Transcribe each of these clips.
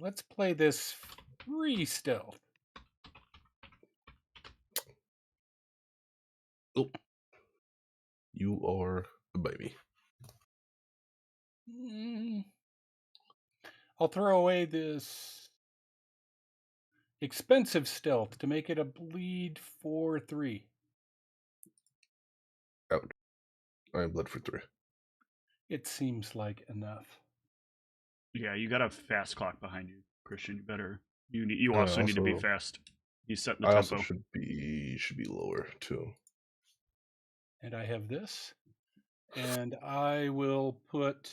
let's play this free stealth. Oh, you are a baby. I'll throw away this expensive stealth to make it a bleed 4/3. Out. I am bled for 3. It seems like enough. Yeah, you got a fast clock behind you, Christian. You better. You also need to be fast. He's setting the I tempo. also should be lower too. And I have this, and I will put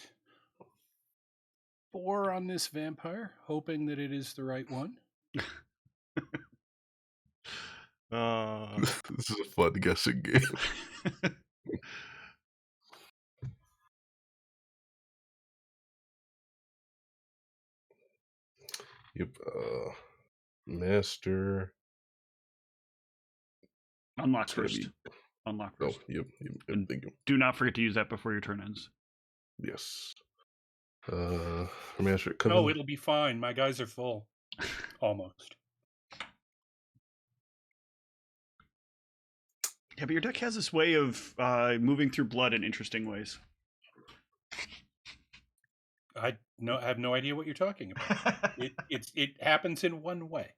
4 on this vampire, hoping that it is the right one. This is a fun guessing game. Yep. Master. Unlock first. Unlock first. Oh, yep. And thank you. do not forget to use that before your turn ends. Yes. Master Coven. No, it'll be fine. My guys are full. Almost. Yeah, but your deck has this way of moving through blood in interesting ways. I have no idea what you're talking about. It happens in one way.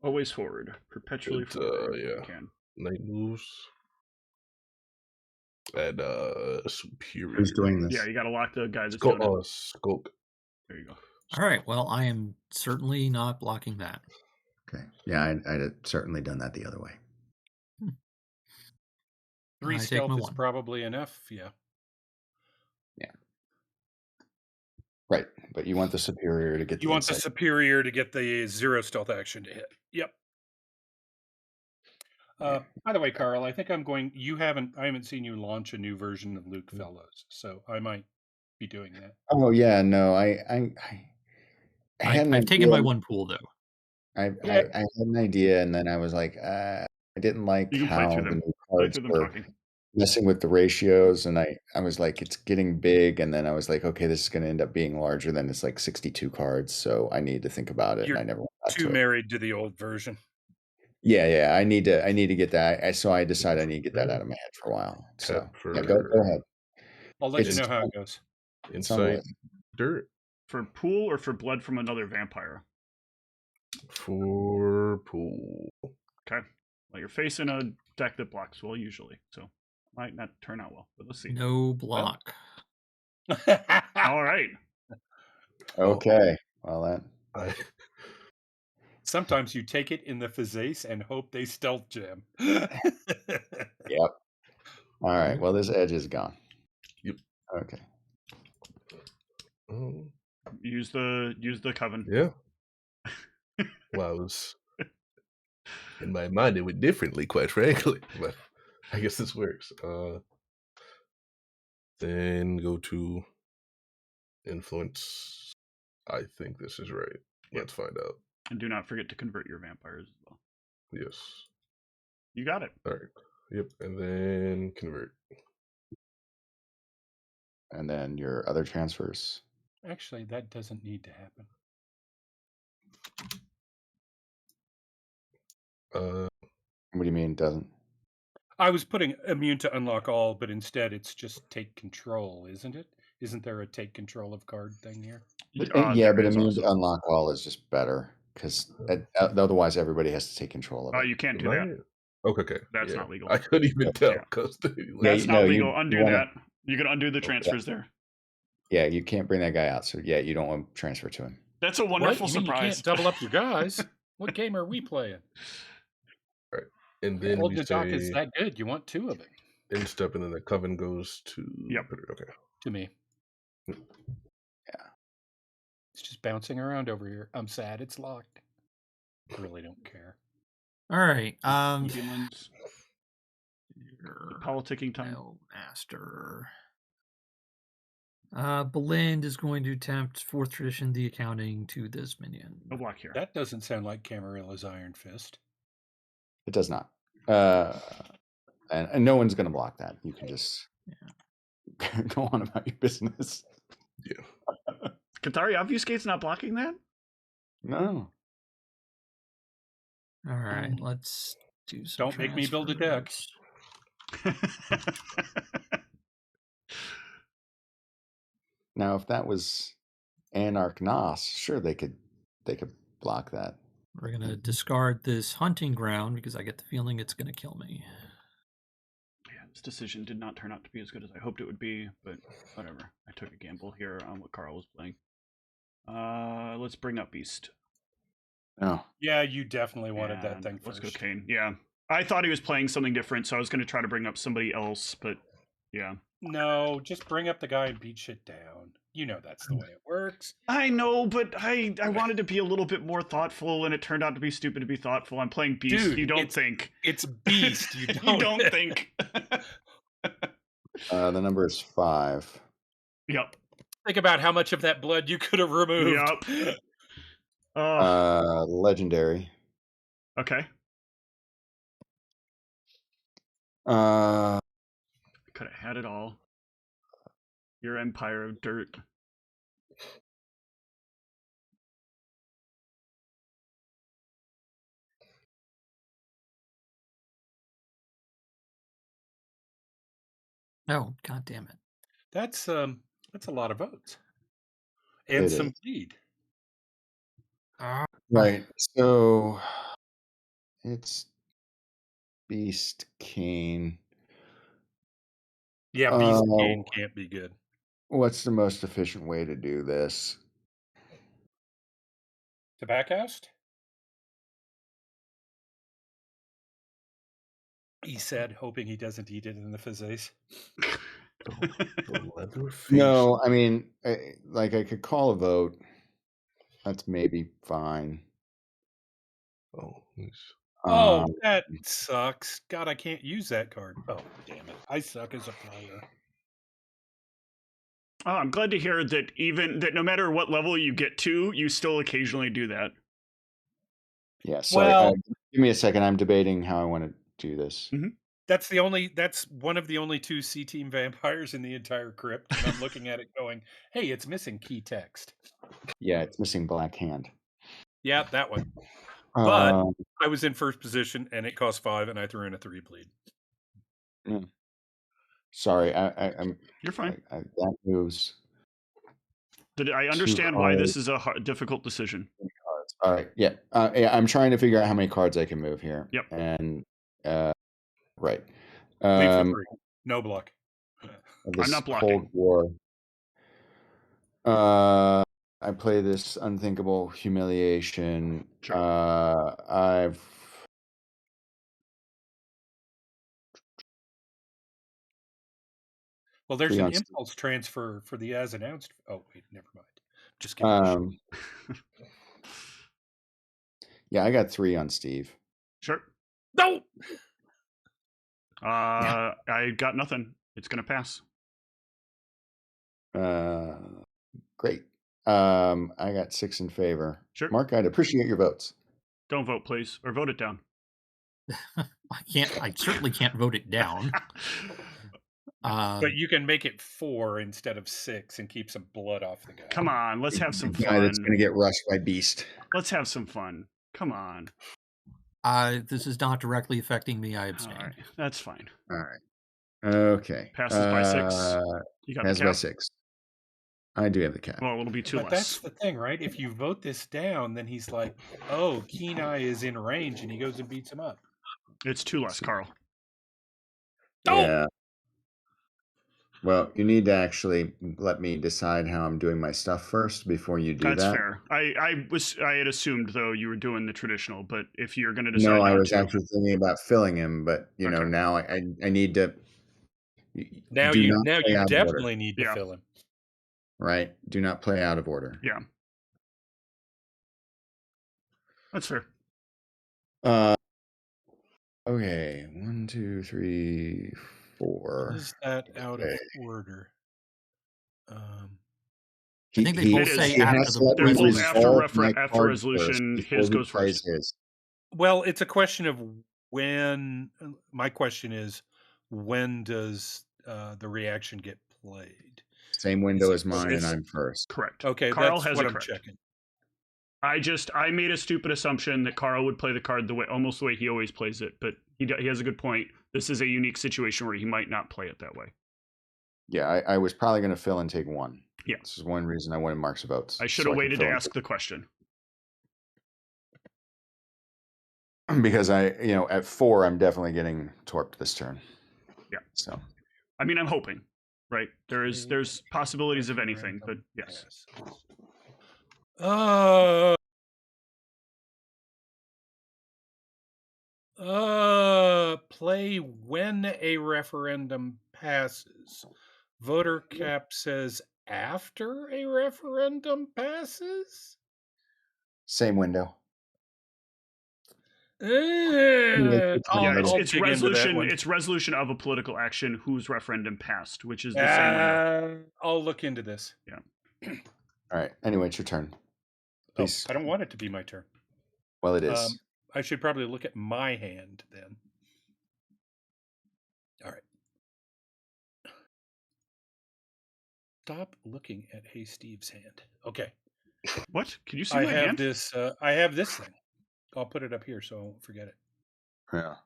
Always forward. Perpetually forward. Yeah. You can. Night moves. And superior. Who's doing this? Yeah, you got to lock the guy that's doing it. Skulk. There you go. All right. Well, I am certainly not blocking that. Okay. Yeah, I'd have certainly done that the other way. 3 stealth is probably enough. Yeah. Right, but you want the superior to get. You want the superior to get the 0 stealth action to hit. Yep. By the way, Carl, I think I haven't seen you launch a new version of Luke Fellows, so I might be doing that. Oh yeah, no, I've taken my one pool though. I had an idea, and then I was like, I didn't like how the new cards were messing with the ratios, and I was like, it's getting big, and then I was like, okay, this is going to end up being larger than it's like 62 cards, so I need to think about it. You're and I never went back too married to the old version. Yeah, I need to get that. So I decided I need to get that out of my head for a while. So yeah, go ahead. I'll let you know how it goes. Inside dirt. For pool or for blood from another vampire? For pool. Okay. Well, you're facing a deck that blocks well usually, so might not turn out well, but let's see. No block. All right. Okay. Well, that. Sometimes you take it in the physace and hope they stealth jam. Yep. All right. Well, this edge is gone. Yep. Okay. Use the coven. Yeah. Well, I was in my mind it went differently, quite frankly, but I guess this works. Then go to influence. I think this is right. Let's find out. And do not forget to convert your vampires as well. Yes. You got it. All right. Yep. And then convert. And then your other transfers. Actually, that doesn't need to happen. What do you mean it doesn't? I was putting immune to unlock all, but instead it's just take control, isn't it? Isn't there a take control of card thing here? Yeah, but immune to unlock all is just better because otherwise everybody has to take control of it. You can't do that. Okay. That's not legal. I couldn't even tell. That's not legal. Undo that. You can undo the transfers there. Yeah, you can't bring that guy out. So yeah, you don't want to transfer to him. That's a wonderful surprise. You can't double up your guys. What game are we playing? All right. And then the doc is that good. You want 2 of it. In step, and then the coven goes to. Yep. Okay. To me. Yeah. It's just bouncing around over here. I'm sad it's locked. I really don't care. All right. Politicking time. Master. Belind is going to attempt 4th tradition the accounting to this minion. No block here. That doesn't sound like Camarilla's Iron Fist. It does not. and no one's going to block that. You can just go on about your business. Yeah. Katari Obfuscate's not blocking that? No. All right, let's do some. Don't make me build a deck. Now, if that was Anarch Nos, sure they could block that. We're gonna discard this hunting ground because I get the feeling it's gonna kill me. Yeah, this decision did not turn out to be as good as I hoped it would be, but whatever. I took a gamble here on what Carl was playing. Let's bring up Beast. Oh. Yeah, you definitely wanted that thing first. first. Let's go Kane. Yeah. I thought he was playing something different, so I was going to try to bring up somebody else, but yeah. No, just bring up the guy and beat shit down. You know that's the way it works. I know, but I wanted to be a little bit more thoughtful, and it turned out to be stupid to be thoughtful. I'm playing Beast. Dude, you don't think. It's Beast. You don't, you don't think. The number is 5. Yep. Think about how much of that blood you could have removed. Yep. Legendary. Okay. Could have had it all. Your empire of dirt. Oh, god damn it. That's a lot of votes. And some bleed. Right. So it's Beast Kane. Yeah, Beast Kane can't be good. What's the most efficient way to do this? To backcast? He said, hoping he doesn't eat it in the fizzies. No, I mean, I could call a vote. That's maybe fine. Oh, that sucks. God, I can't use that card. Oh, damn it. I suck as a player. Oh, I'm glad to hear that no matter what level you get to, you still occasionally do that. Yeah, sorry. Give me a second. I'm debating how I want to do this. Mm-hmm. That's one of the only 2 C-Team vampires in the entire crypt. And I'm looking at it going, hey, it's missing key text. Yeah, it's missing Black Hand. Yeah, that one. But I was in first position, and it cost 5, and I threw in a 3 bleed. Sorry, I'm. You're fine. That moves. I understand why this is a difficult decision. All right, yeah. I'm trying to figure out how many cards I can move here. Yep. And right. Leave for 3. No block. I'm not blocking. Cold War. I play this unthinkable humiliation. Sure. Well, there's an impulse transfer for the as announced. Oh wait, never mind. Just kidding. Yeah, I got 3 on Steve. Sure. No. I got nothing. It's gonna pass. Great. I got 6 in favor. Sure. Mark, I'd appreciate your votes. Don't vote, please, or vote it down. I certainly can't vote it down. But you can make it 4 instead of 6 and keep some blood off the guy. Come on, let's have some fun. Guy that's gonna get rushed by Beast. Let's have some fun. Come on. This is not directly affecting me. I abstain. All right, that's fine. All right. Okay. Passes by 6. You got passes the cap? by 6. I do have the cap. Well, it'll be 2 but less. That's the thing, right? If you vote this down, then he's like, "Oh, Keen Eye is in range," and he goes and beats him up. It's 2 less, Carl. Yeah. Well, you need to actually let me decide how I'm doing my stuff first before you do that. That's fair. I had assumed though you were doing the traditional, but if you're going to decide, no, I was actually thinking about filling him, but know now I need to. Now you definitely need to fill him. Right. Do not play out of order. Yeah. That's fair. Okay. 1, 2, 3, 4. Is that out of order? I think they both say after resolution, his goes first. Well, it's a question of when. My question is, when does the reaction get played? Same window as mine, and it's- I'm first. Correct. Okay, Carl that's has what it I'm correct. checking. I made a stupid assumption that Carl would play the card almost the way he always plays it, but he has a good point. This is a unique situation where he might not play it that way. Yeah, I was probably going to fill and take one. Yeah. This is one reason I wanted Mark's votes. I should have waited to ask the question. Because at 4, I'm definitely getting torqued this turn. Yeah. So. I mean, I'm hoping, right? There's possibilities of anything, but yes. Play when a referendum passes. Voter cap says after a referendum passes? Same window. It's resolution. It's resolution of a political action whose referendum passed, which is the same window. I'll look into this. Yeah. All right. Anyway, it's your turn. Please. I don't want it to be my turn. Well, it is. I should probably look at my hand then. All right. Stop looking at Hey Steve's hand. Okay. What? Can you see my hand? I have this thing. I'll put it up here so I won't forget it. Yeah.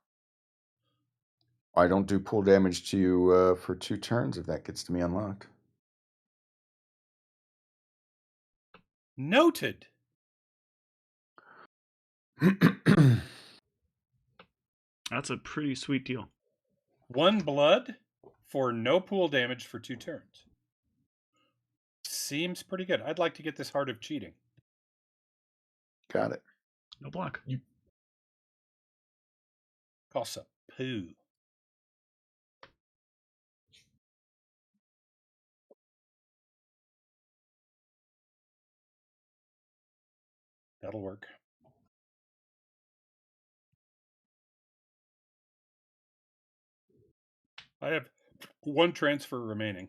I don't do pool damage to you for 2 turns if that gets to me unlocked. Noted. That's a pretty sweet deal. 1 blood for no pool damage for 2 turns. Seems pretty good. I'd like to get this Heart of Cheating. Got it. No block. Costs a poo. That'll work. I have 1 transfer remaining.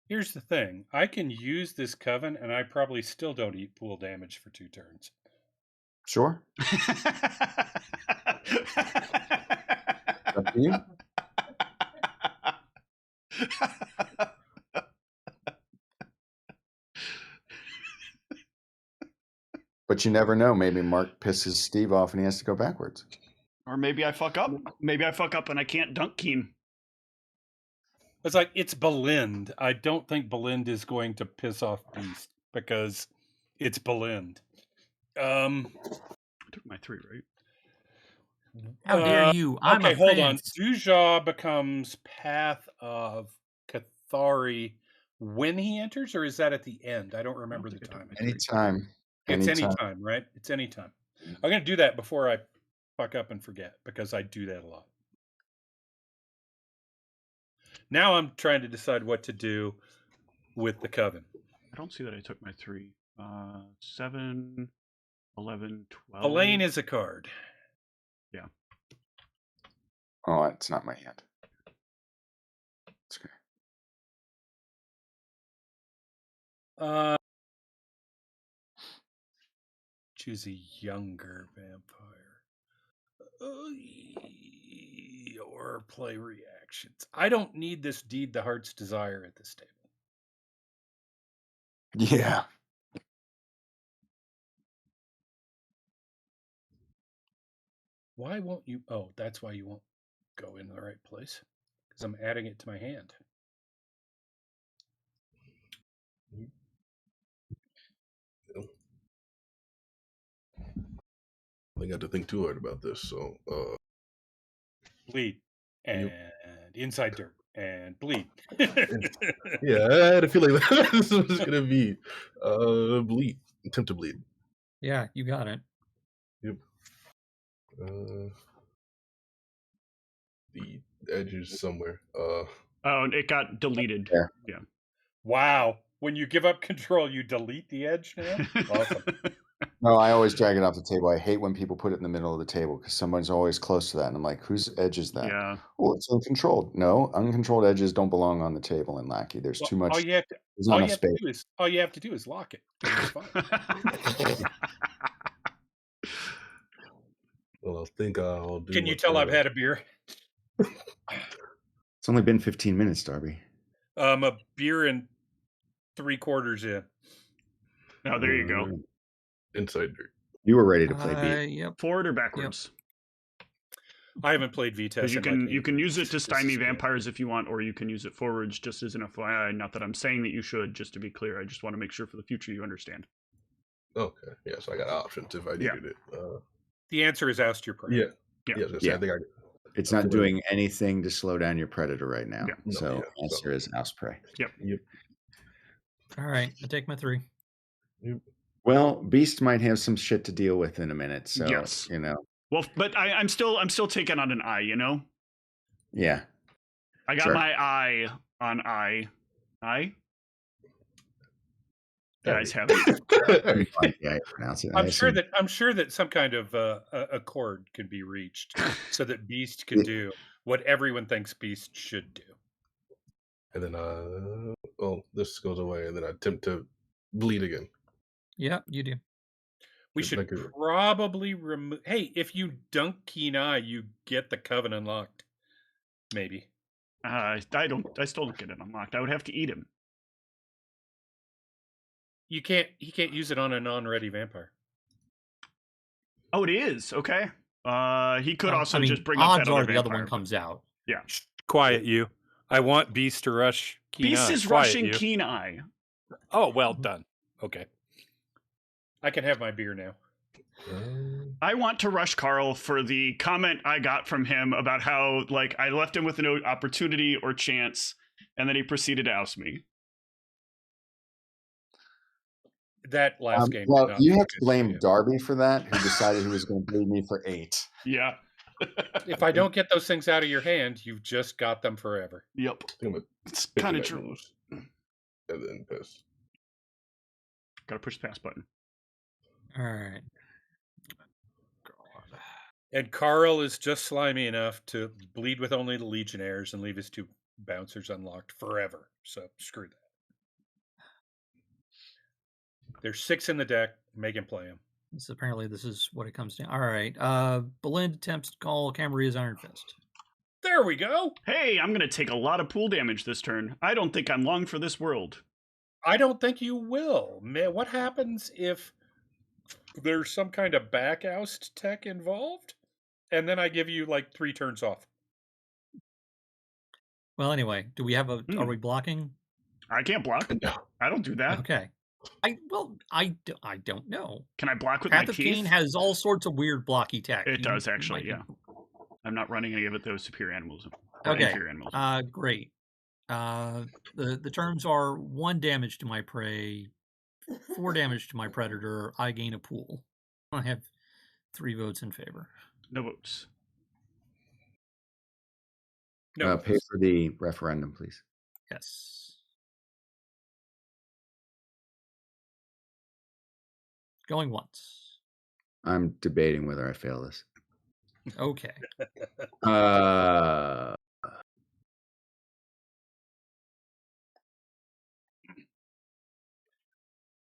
Here's the thing. I can use this Coven, and I probably still don't eat pool damage for 2 turns. Sure. Up to you. But you never know. Maybe Mark pisses Steve off and he has to go backwards. Or maybe I fuck up. Maybe I fuck up and I can't dunk Keen. It's like, it's Belind. I don't think Belind is going to piss off Beast because it's Belind. I took my 3, right? How dare you? I'm okay, a hold fan. on. Duja becomes Path of Cathari when he enters, or is that at the end? I don't remember the time. Anytime. It's anytime, right? It's anytime. I'm going to do that before I fuck up and forget, because I do that a lot. Now I'm trying to decide what to do with the Coven. I don't see that I took my 3. 7, 11, 12. Elaine is a card. Yeah. Oh, it's not my hand. It's okay. Choose a younger vampire. Or play reactions. I don't need this Deed the Heart's Desire at this table. Yeah. Why won't you? Oh, that's why you won't go into the right place. Because I'm adding it to my hand. I got to think too hard about this. So, bleed and inside dirt and bleed. Yeah, I had a feeling that this was gonna be bleed. Attempt to bleed. Yeah, you got it. Yep. The edge is somewhere. Oh, it got deleted. Yeah. Wow. When you give up control, you delete the edge now? Awesome. No, I always drag it off the table. I hate when people put it in the middle of the table because someone's always close to that. And I'm like, whose edge is that? Yeah. Oh, it's uncontrolled. No, uncontrolled edges don't belong on the table in Lackey. There's too much. All you have to do is lock it. And it's fine. Well, I think I'll do. Can you tell I've had a beer? It's only been 15 minutes, Darby. A beer and 3/4 in. Oh, there you go. Inside dirt. You were ready to play beat. Yep. Forward or backwards? I haven't played VTS. You can use it to stymie vampires if you want, or you can use it forwards just as an FYI. Not that I'm saying that you should, just to be clear. I just want to make sure for the future you understand. Okay. Yeah, so I got options if I needed it. The answer is oust your prey. Yeah. Yeah. I think It's not doing anything to slow down your predator right now. Yeah. So answer is oust prey. Yep. All right, I take my 3. Well, Beast might have some shit to deal with in a minute. So Yes. you know. Well, but I'm still taking on an eye, you know? Yeah. I got my eye on eye. Eye? Guys have it. Yeah, I pronounce it. I'm sure that some kind of accord can be reached so that Beast can do what everyone thinks Beast should do. And then this goes away, and then I attempt to bleed again. Yeah, you do. We should probably remove. Hey, if you dunk Keen Eye, you get the Coven unlocked. Maybe. I still don't get it unlocked. I would have to eat him. You can't. He can't use it on a non-ready vampire. Oh, it is okay. He could also I mean, just bring up odds that other are the other vampire, one comes out. Yeah. Quiet you. I want Beast to rush Keen Eye. Beast is rushing Keen Eye. Oh, well done. Okay. I can have my beer now. I want to rush Carl for the comment I got from him about how, like, I left him with no opportunity or chance, and then he proceeded to oust me. That last game. Well, you have to blame Darby for that, who decided he was going to bleed me for 8. Yeah. If I don't get those things out of your hand, you've just got them forever. Yep. It's kind of true. And then pass. Gotta push the pass button. All right. And Carl is just slimy enough to bleed with only the Legionnaires and leave his 2 bouncers unlocked forever. So screw that. There's 6 in the deck. Make him play them. So apparently this is what it comes down. All right. Belind attempts to call Camaria's Iron Fist. There we go. Hey, I'm going to take a lot of pool damage this turn. I don't think I'm long for this world. I don't think you will. Man, what happens if there's some kind of back oust tech involved? And then I give you like 3 turns off. Well, anyway, do we have a? Are we blocking? I can't block. No. I don't do that. Okay. I don't know. Can I block with Path my of teeth? Cain has all sorts of weird blocky tech. It does actually, yeah. I'm not running any of it. Those superior animals. Okay. Inferior animals. Great. The terms are 1 damage to my prey, 4 damage to my predator. I gain a pool. I have 3 votes in favor. No votes. No. Pay for the referendum, please. Yes. Going once. I'm debating whether I fail this. Okay.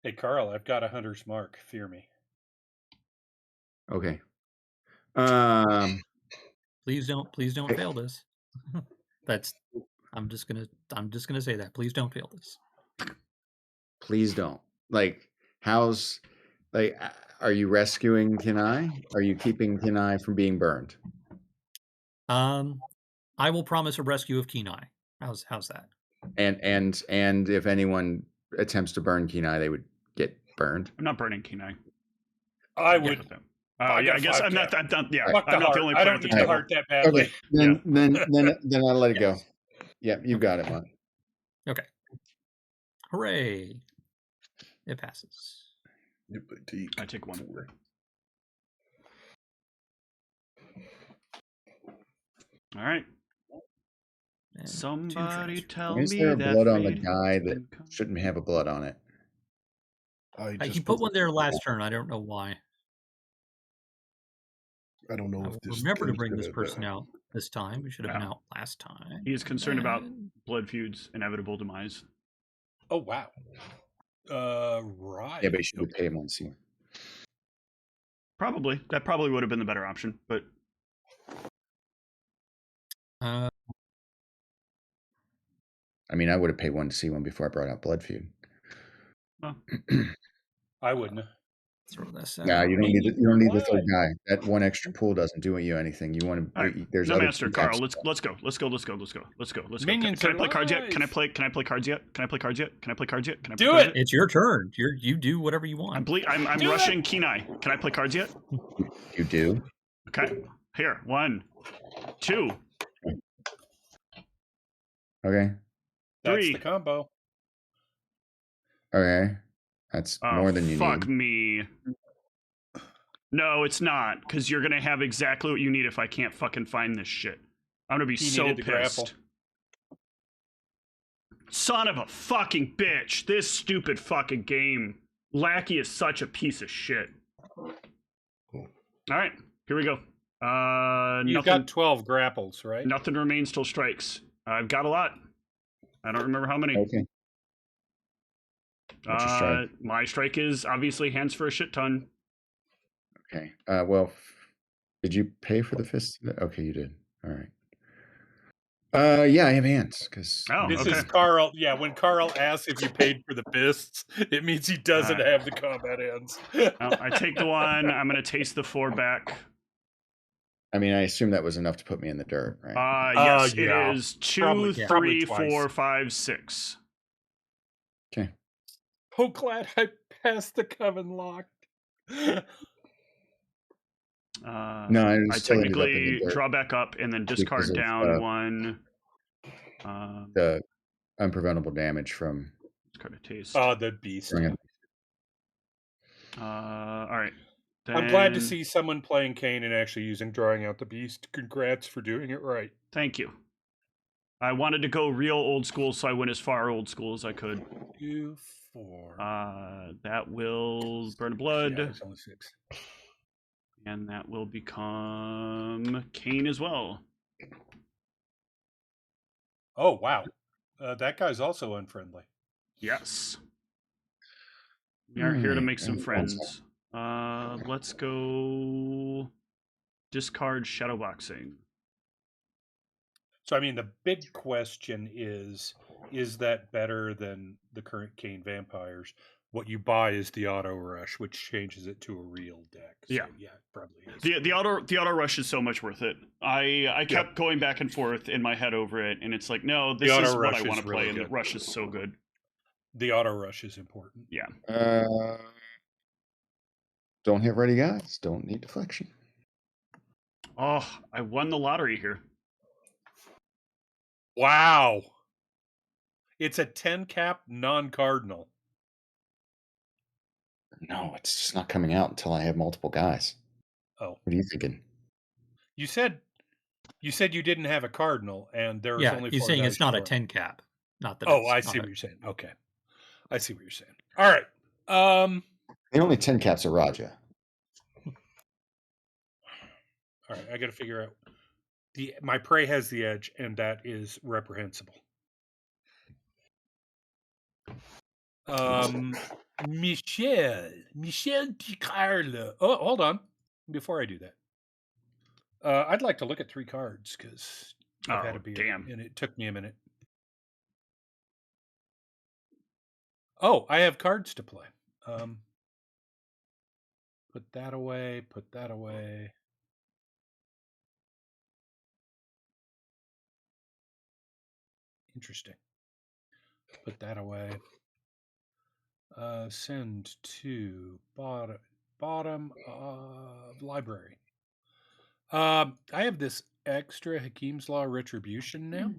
Hey, Carl, I've got a hunter's mark. Fear me. Okay. Please don't fail this. I'm just gonna say that. Please don't fail this. Please don't. Are you rescuing Kenai? Are you keeping Kenai from being burned? I will promise a rescue of Kenai. How's that? And if anyone attempts to burn Kenai, they would get burned. I'm not burning Kenai. I would. I guess I'm not. I'm not the only. I don't need to heart that badly. Okay. Then I'll let it go. Yeah, you got it, Mark. Okay. Hooray! It passes. I take 1 away. All right. And Somebody tell Is me there that blood on the fate guy has that been come. shouldn't have a blood on it? He put one there last turn. I don't know why. I don't know I if will this remember to thing's bring this gonna person out this time. We should have been Yeah. out last time. He is concerned about And Blood Feud's inevitable demise. Oh wow. Right. Yeah, but you should pay him on C. Probably. That probably would have been the better option, but uh, I mean, I would have paid 1 to C1 before I brought out Blood Feud. well, I wouldn't. throw this Nah, out. you don't need the, you don't need the Why? third guy. That one extra pool doesn't do you anything. You want to. all right. There's No other master, Carl. Let's go. Minions Can I are play cards yet? lies. Can I play cards yet? Can I play cards yet? Can I play cards yet? Can I play Do cards it! yet? It's your turn. You do whatever you want. I'm Do rushing Kenai. Can I play cards yet? You do. Okay. Here. 1, 2, Okay. That's 3. the combo. Okay. That's more than you fuck need. me. No, it's not, because you're gonna have exactly what you need if I can't fucking find this shit. I'm gonna be He so needed the grapple. pissed. Son of a fucking bitch. This stupid fucking game. Lackey is such a piece of shit. Alright, here we go. You've got 12 grapples, right? Nothing remains till strikes. I've got a lot. I don't remember how many. Okay. What's your strike? My strike is obviously hands for a shit ton. Okay. Well, did you pay for the fist? Okay, you did. All right. Yeah, I have hands because Oh, This okay. is Carl. Yeah, when Carl asks if you paid for the fists, it means he doesn't have the combat ends. I take the 1. I'm gonna taste the 4 back. I mean, I assume that was enough to put me in the dirt, right? Yes, yeah. it is 2, Probably 3, twice. 4, 5, 6. Okay. Oh, glad I passed the coven lock. No, I I still ended up in technically the dirt draw back up and then discard because of, down 1. the unpreventable damage from Discard a taste. The beast. bringing it. All right. I'm glad to Then- see someone playing Kane and actually using drawing out the beast. Congrats for doing it right. Thank you. I wanted to go real old school, so I went as far old school as I could. 2, 4. That will burn a blood, Yeah, it's only 6. and that will become Kane as well. Oh, wow. That guy's also unfriendly. Yes. We are here to make some Alright, friends. Let's go discard shadowboxing. So, I mean, the big question is that better than the current Kane vampires? What you buy is the auto rush, which changes it to a real deck. So, Yeah. yeah, it probably is. The auto rush is so much worth it. I kept going back and forth in my head over it, and it's like, no, this auto is what rush I is want to play, really and the good. rush is so good. The auto rush is important. Yeah. Don't hit ready guys. Don't need deflection. Oh, I won the lottery here. Wow. It's a 10 cap non-cardinal. No, it's just not coming out until I have multiple guys. Oh. What are you thinking? You said you didn't have a cardinal, and there's Yeah, only he's 4 saying guys it's not a short. 10 cap. Not that. Oh, it's I not see a- what you're saying. Okay. I see what you're saying. All right. The only 10 caps are Raja. All right, I got to figure out my prey has the edge, and that is reprehensible. Michel DiCarlo. Oh, hold on. Before I do that, I'd like to look at 3 cards because I've had a beer, damn. and it took me a minute. Oh, I have cards to play. Put that away. Put that away. Interesting. Put that away. Send to bottom of library. I have this extra Hakeem's Law Retribution now.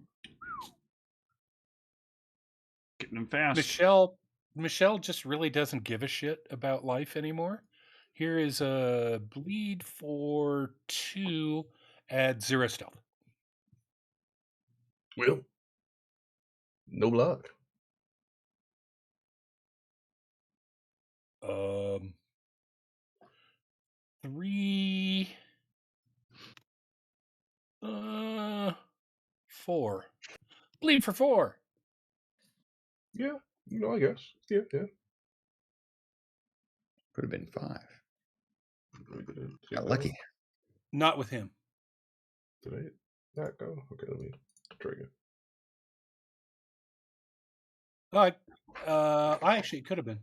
Getting them fast. Michelle just really doesn't give a shit about life anymore. Here is a bleed for 2, add 0 stealth. Well, no luck. 3, 4. Bleed for 4. Yeah, I guess. Yeah. Could have been 5. Got Got lucky. Not with him. Did I not go? Okay, let me try again. I actually could have been.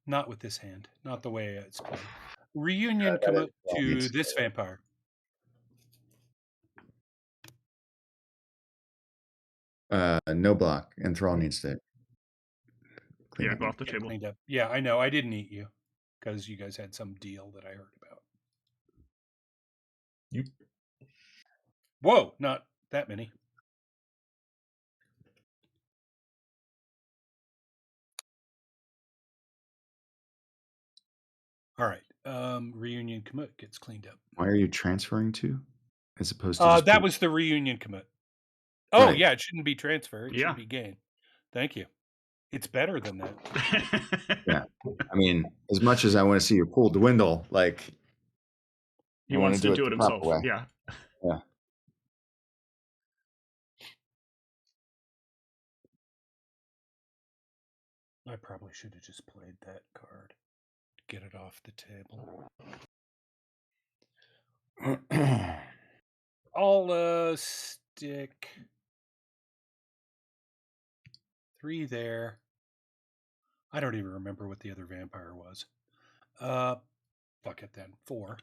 Not with this hand. Not the way it's played. Reunion commit to this vampire. No block. Enthrall needs to clean up. Go off the table. Cleaned up. Yeah, I know. I didn't eat you because you guys had some deal that I heard about. Whoa, not that many. All right. Reunion commit gets cleaned up. Why are you transferring to? As opposed to that was the reunion commit. Oh, right. Yeah, it shouldn't be transfer. It should be gain. Thank you. It's better than that. Yeah. I mean, as much as I want to see your pool dwindle, like he wants to do it himself. Way. Yeah. Yeah. I probably should have just played that card to get it off the table. I'll stick 3 there. I don't even remember what the other vampire was. Fuck it then. 4.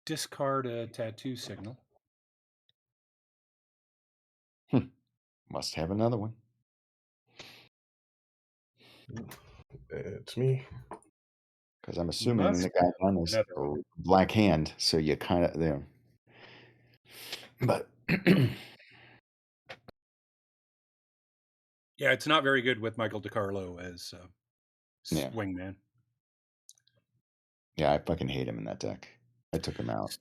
Discard a tattoo signal. Must have another one. It's me. Because I'm assuming the guy on is black hand, so you kind of there. But yeah, it's not very good with Michael DiCarlo as Swingman. Yeah, I fucking hate him in that deck. I took him out.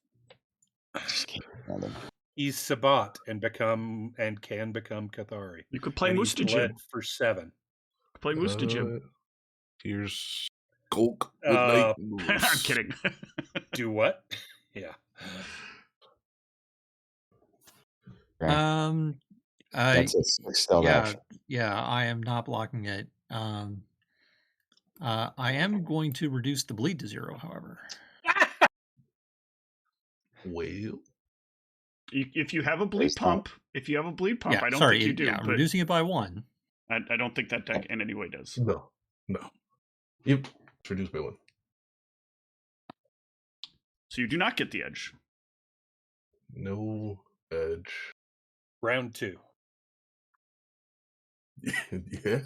I just can't stand him. He's Sabat and can become Cathari. You could play Mustachim for 7. Play Mustachim. Here's Skulk with Night Moves. I'm kidding. Do what? Yeah. That's a 6 yeah, I am not blocking it. I am going to reduce the bleed to 0, however. Well, if you have a bleed pump, I don't think you do. Yeah, reducing it by 1. I don't think that deck in any way does. No. Yep, it's reduced by 1. So you do not get the edge. No edge. Round 2. Yeah.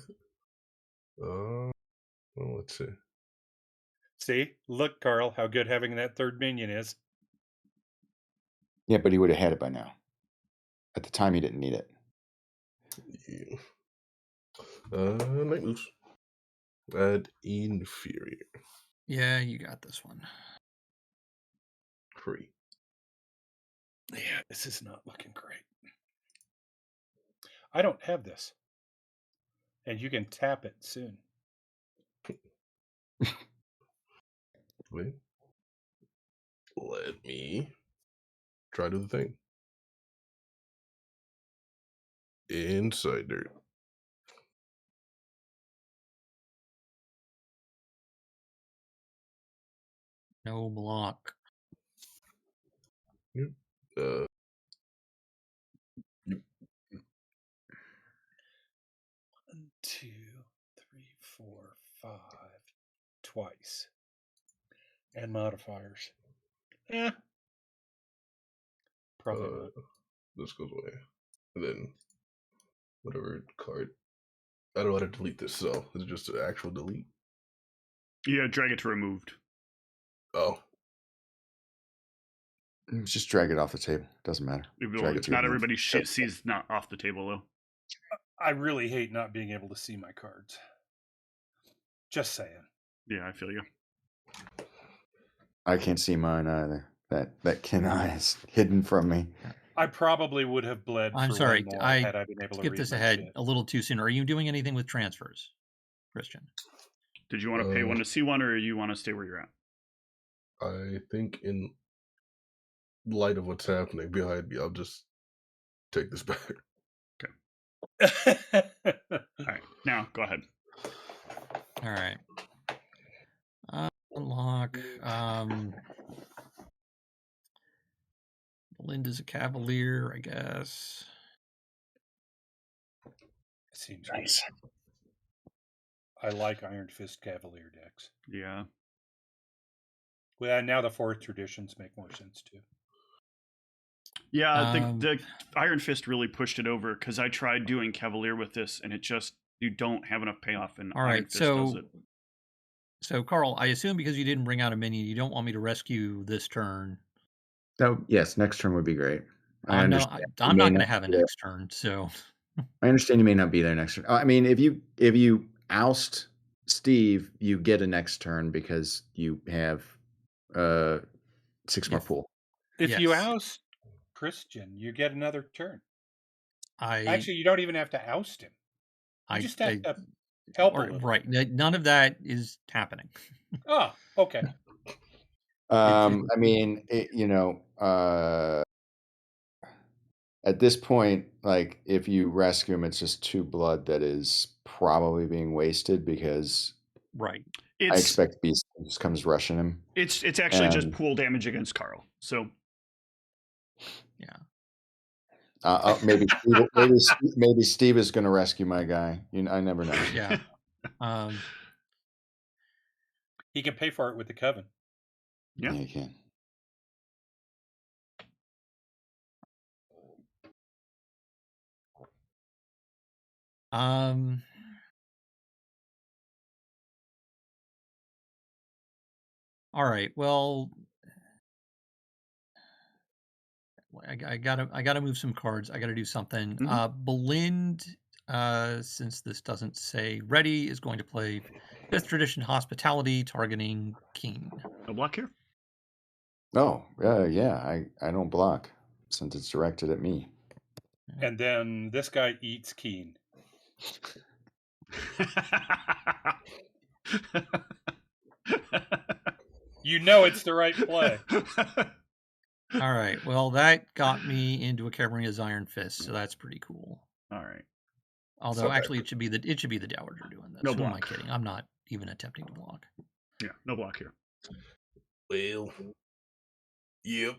Well, let's see. See? Look, Carl, how good having that third minion is. Yeah, but he would have had it by now. At the time, he didn't need it. Yeah. Night Moves. Add Inferior. Yeah, you got this one. Free. Yeah, this is not looking great. I don't have this. And you can tap it soon. Wait. Let me try to do the thing. Inside dirt. No block. Yep. Yep. 1, 2, 3, 4, 5. Twice. And modifiers. Yeah. Probably not. This goes away. And then whatever card. I don't know how to delete this, so it's just an actual delete. Yeah, drag it to removed. Oh. Just drag it off the table. Doesn't matter. Not everybody sees not off the table, though. I really hate not being able to see my cards. Just saying. Yeah, I feel you. I can't see mine either. That Kenai is hidden from me. I probably would have bled I'm for sorry, one more I had I been able to skipped read this my ahead shit. a little too soon. Are you doing anything with transfers, Christian? Did you want to pay one to see one, or you want to stay where you're at? I think in light of what's happening behind me, I'll just take this back. Okay. All right. Now, go ahead. All right. Unlock. Belinda's a cavalier, I guess. Seems Nice. good. I like Iron Fist Cavalier decks. Yeah. Well, now the fourth traditions make more sense too. Yeah, the Iron Fist really pushed it over because I tried doing Cavalier with this, and it just you don't have enough payoff, and all Iron right, Fist does so it. so Carl, I assume because you didn't bring out a minion, you don't want me to rescue this turn. Yes, next turn would be great. I'm not going to have a next turn, so I understand you may not be there next turn. I mean, if you oust Steve, you get a next turn because you have 6 more pool. If you oust Christian, you get another turn. Actually, you don't even have to oust him. You just have to help a little. Right. None of that is happening. Oh, okay. I mean, at this point, like if you rescue him, it's just 2 blood that is probably being wasted because right. I expect Beast just comes rushing him. It's actually just pool damage against Carl. So yeah. Maybe Steve is going to rescue my guy. I never know. Yeah. He can pay for it with the coven. Yeah, he can. All right. Well, I gotta move some cards. I gotta do something. Belind, since this doesn't say ready, is going to play 5th Tradition Hospitality, targeting Keen. No block here. Oh, yeah. I don't block since it's directed at me. And then this guy eats Keen. You know it's the right play. All right. Well, that got me into a Camarina's Iron Fist, so that's pretty cool. All right. Although actually, it should be the Dowager doing this. No Who am block. I kidding? I'm not even attempting to block. Yeah, no block here. Well, yep.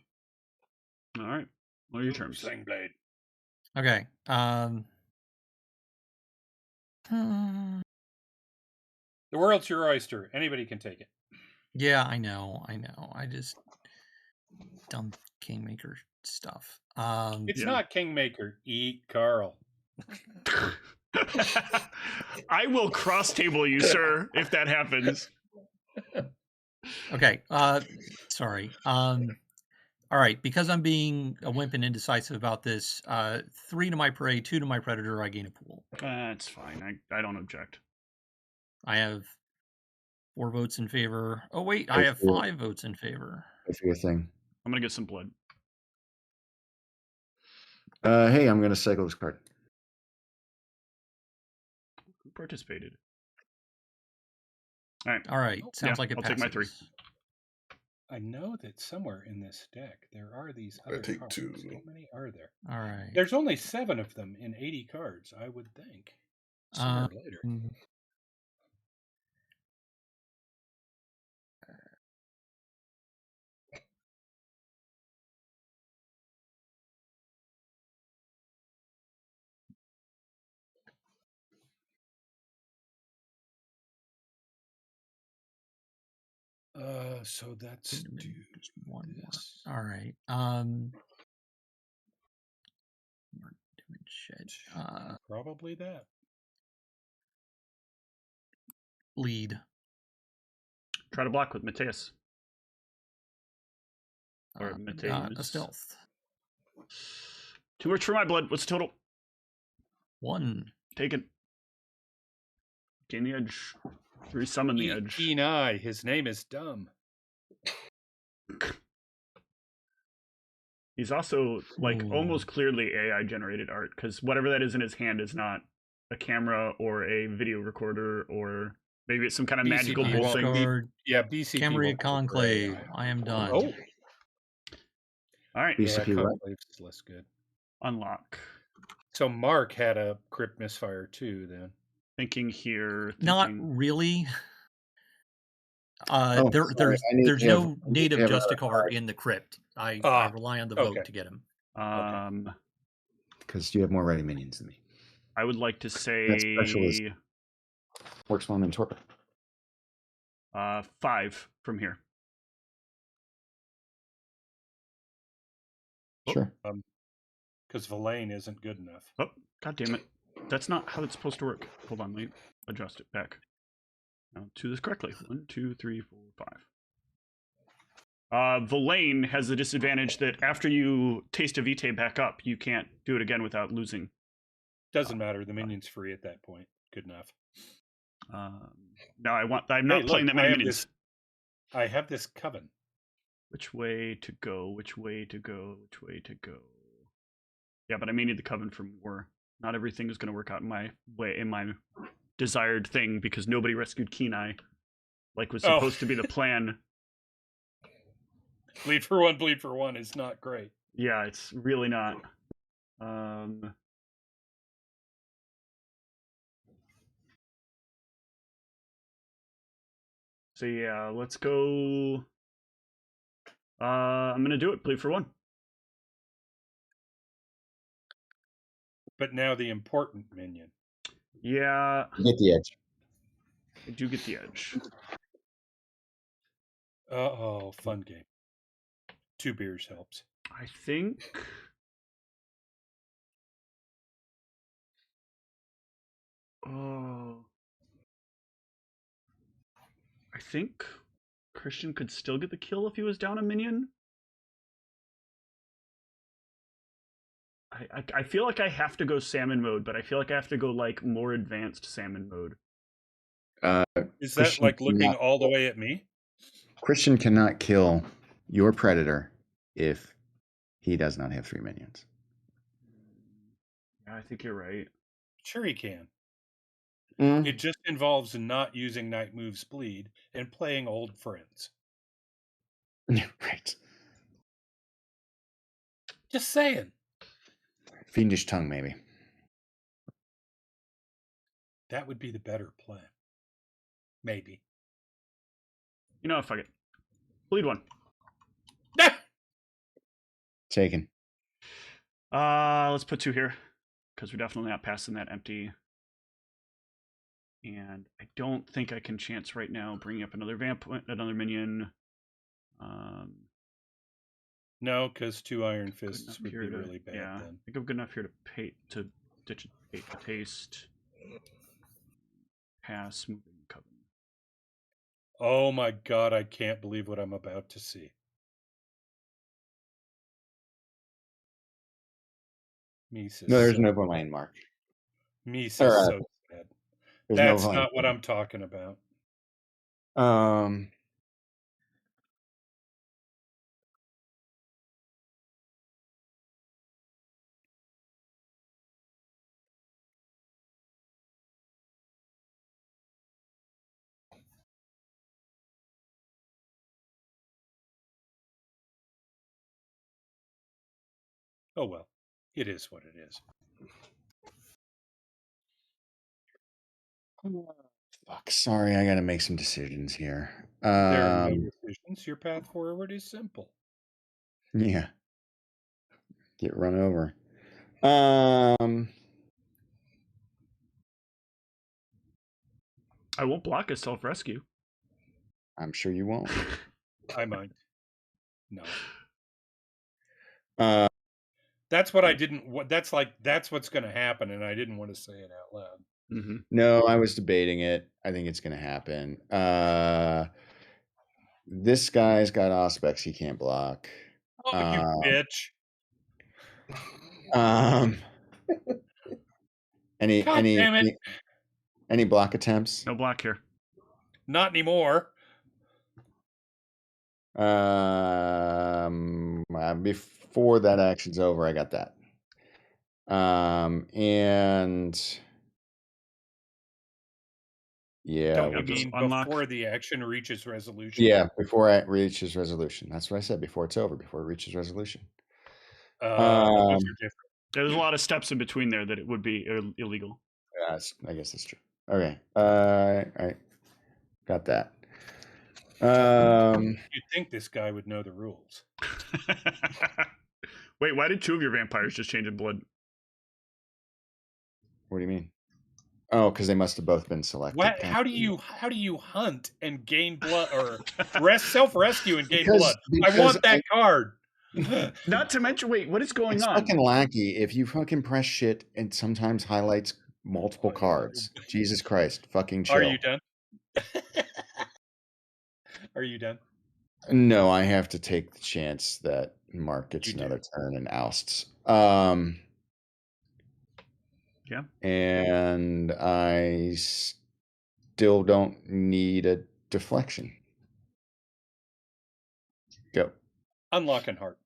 All right. What are your terms? Sling blade. Okay. The world's your oyster. Anybody can take it. Yeah, I know. I just dumb Kingmaker stuff. It's not Kingmaker. Eat Carl. I will cross table you, sir, if that happens. Okay. Sorry. All right. Because I'm being a wimp and indecisive about this, 3 to my prey, 2 to my predator. I gain a pool. That's fine. I don't object. I have 4 votes in favor. Oh wait, I have 5 votes in favor. If your thing. I'm gonna get some blood. Hey, I'm gonna cycle this card. Who participated? All right. Sounds like it I'll passes. take my 3. I know that somewhere in this deck there are these other take cards. 2. How many are there? All right. There's only 7 of them in 80 cards, I would think. Sooner or later. So that's just one more. All right. We're doing shit. Probably that. Lead. Try to block with Mateus. Or Mateus. A stealth. Too much for my blood. What's the total? 1. Taken. Gain the edge. Resummon the edge. Keen Eye. His name is dumb. He's also like almost clearly AI generated art because whatever that is in his hand is not a camera or a video recorder or maybe it's some kind of magical BCP bull won't thing. be- Yeah, BCP Camera won't be for Conclave. AI. I am done. Oh, All right, yeah, BCP what? Conclave's is less good. unlock. So Mark had a crypt misfire too. Then Thinking here. Not Thinking... really. Oh, there's sorry, I need there's to have- no I need to native have another Justicar card. in the crypt. I rely on the okay. vote to get him. Because you have more ready minions than me. I would like to That special is say works one in torpor. 5 from here. Sure. Because Villain isn't good enough. Oh, god damn it. That's not how it's supposed to work. Hold on, let me adjust it back. Now do this correctly. 1, 2, 3, 4, 5. Villain has the disadvantage that after you taste a vitae back up, you can't do it again without losing. Doesn't matter. The minion's free at that point. Good enough. Now I'm not playing that many minions. I have this coven. Which way to go? Which way to go? Which way to go? Yeah, but I may need the coven for more. Not everything is going to work out in my way, in my desired thing, because nobody rescued Kenai, like was supposed to be the plan. Bleed for one is not great. Yeah, it's really not. So yeah, let's go. I'm gonna do it. Bleed for 1. But now the important minion. Yeah, You get the edge. I do get the edge. Fun game. 2 beers helps. I think. Oh. I think Christian could still get the kill if he was down a minion. I feel like I have to go salmon mode, but I feel like I have to go like more advanced salmon mode. Is that like looking all the way at me? Christian cannot kill your predator if he does not have 3 minions. Yeah, I think you're right. Sure he can. It just involves not using Night Moves Bleed and playing old friends. Right. Just saying. Fiendish Tongue, maybe. That would be the better plan. Maybe. You know, fuck it. Bleed 1. Taken. Let's put 2 here, because we're definitely not passing that empty. And I don't think I can chance right now bringing up another another minion. No, because 2 Iron Fists would be really bad. Yeah, then. I think I'm good enough here to ditch a taste. Pass, moving coven. Oh my god, I can't believe what I'm about to see. Mises. No, there's no Villain, Mark. Mises so sad. That's not what I'm talking about. Oh well, it is what it is. Fuck, sorry, I gotta make some decisions here. There are no decisions. Your path forward is simple. Yeah. Get run over. I won't block a self-rescue. I'm sure you won't. I might. No. That's what I didn't. That's what's going to happen, and I didn't want to say it out loud. Mm-hmm. No, I was debating it. I think it's going to happen. This guy's got Auspex he can't block. Oh, you bitch! Any block attempts? No block here. Not anymore. Before that action's over, I got that. And yeah, Don't Yeah, you just mean unlock. before the action reaches resolution? yeah, before it reaches resolution. That's what I said. Before it's over, before it reaches resolution. Those are different. There's a lot of steps in between there that it would be illegal. I guess that's true. Okay. All right. Got that. You'd think this guy would know the rules. Wait, why did 2 of your vampires just change in blood? What do you mean? Oh, because they must have both been selected. How do you hunt and gain blood or self-rescue and gain blood? Because I want that card. Not to mention, wait, what is going it's on? fucking lackey if you fucking press shit and sometimes highlights multiple cards. Jesus Christ, fucking chill. Are you done? Are you done? No, I have to take the chance that Mark gets another turn and ousts. Yeah. And I still don't need a deflection. Go. Unlock and heart.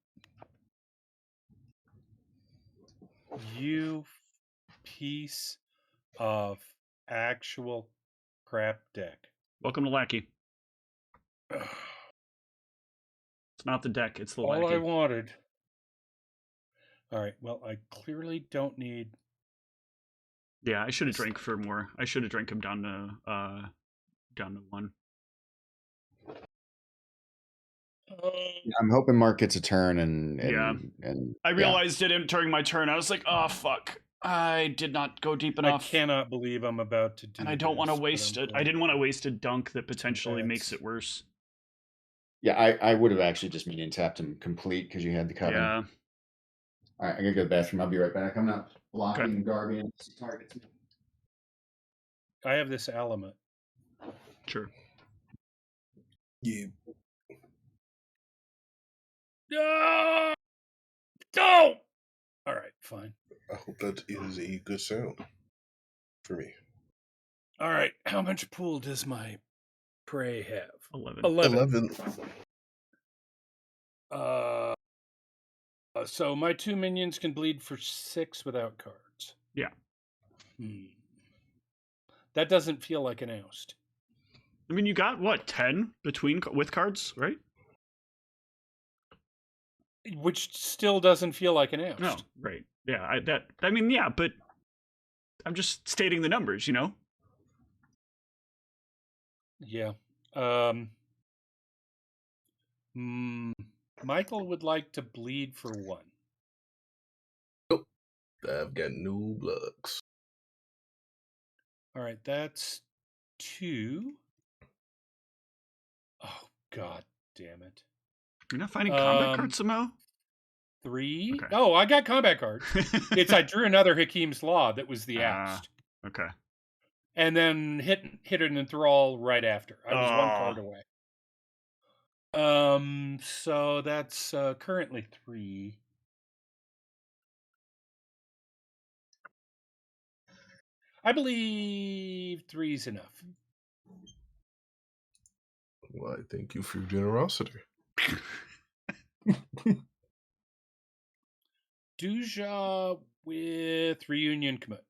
You piece of actual crap deck. Welcome to Lackey. It's not the deck, it's the Lackey. All I wanted. All right, well, I clearly don't need... Yeah, I should have drank for more. I should have drank him down to 1. I'm hoping Mark gets a turn and I realized it during my turn. I was like, oh fuck. I did not go deep enough. I cannot believe I'm about to do and I don't want to waste it. I didn't want to waste a dunk that potentially makes it worse. Yeah, I would have actually just meaning tapped him complete because you had the coven. Yeah. All right, I'm gonna go to the bathroom. I'll be right back. I'm not blocking Guardian targets. I have this element. Sure. Yeah. No! Don't! All right, fine. I hope that is a good sound for me. All right, how much pool does my prey have? 11. So my 2 minions can bleed for 6 without cards. Yeah. That doesn't feel like an oust. I mean, you got what, 10 with cards, right? Which still doesn't feel like an oust. No, right. Yeah, yeah, but I'm just stating the numbers, you know? Yeah. Michael would like to bleed for 1. Oh, I've got no blocks. All right, that's 2. Oh, god damn it. You're not finding combat cards somehow? 3. Okay. Oh, I got combat cards. I drew another Hakim's Law that was the oust. Okay. And then hit an enthrall right after. I was 1 card away. So that's currently 3. I believe 3's enough. Well, I thank you for your generosity. Duja with Reunion commit.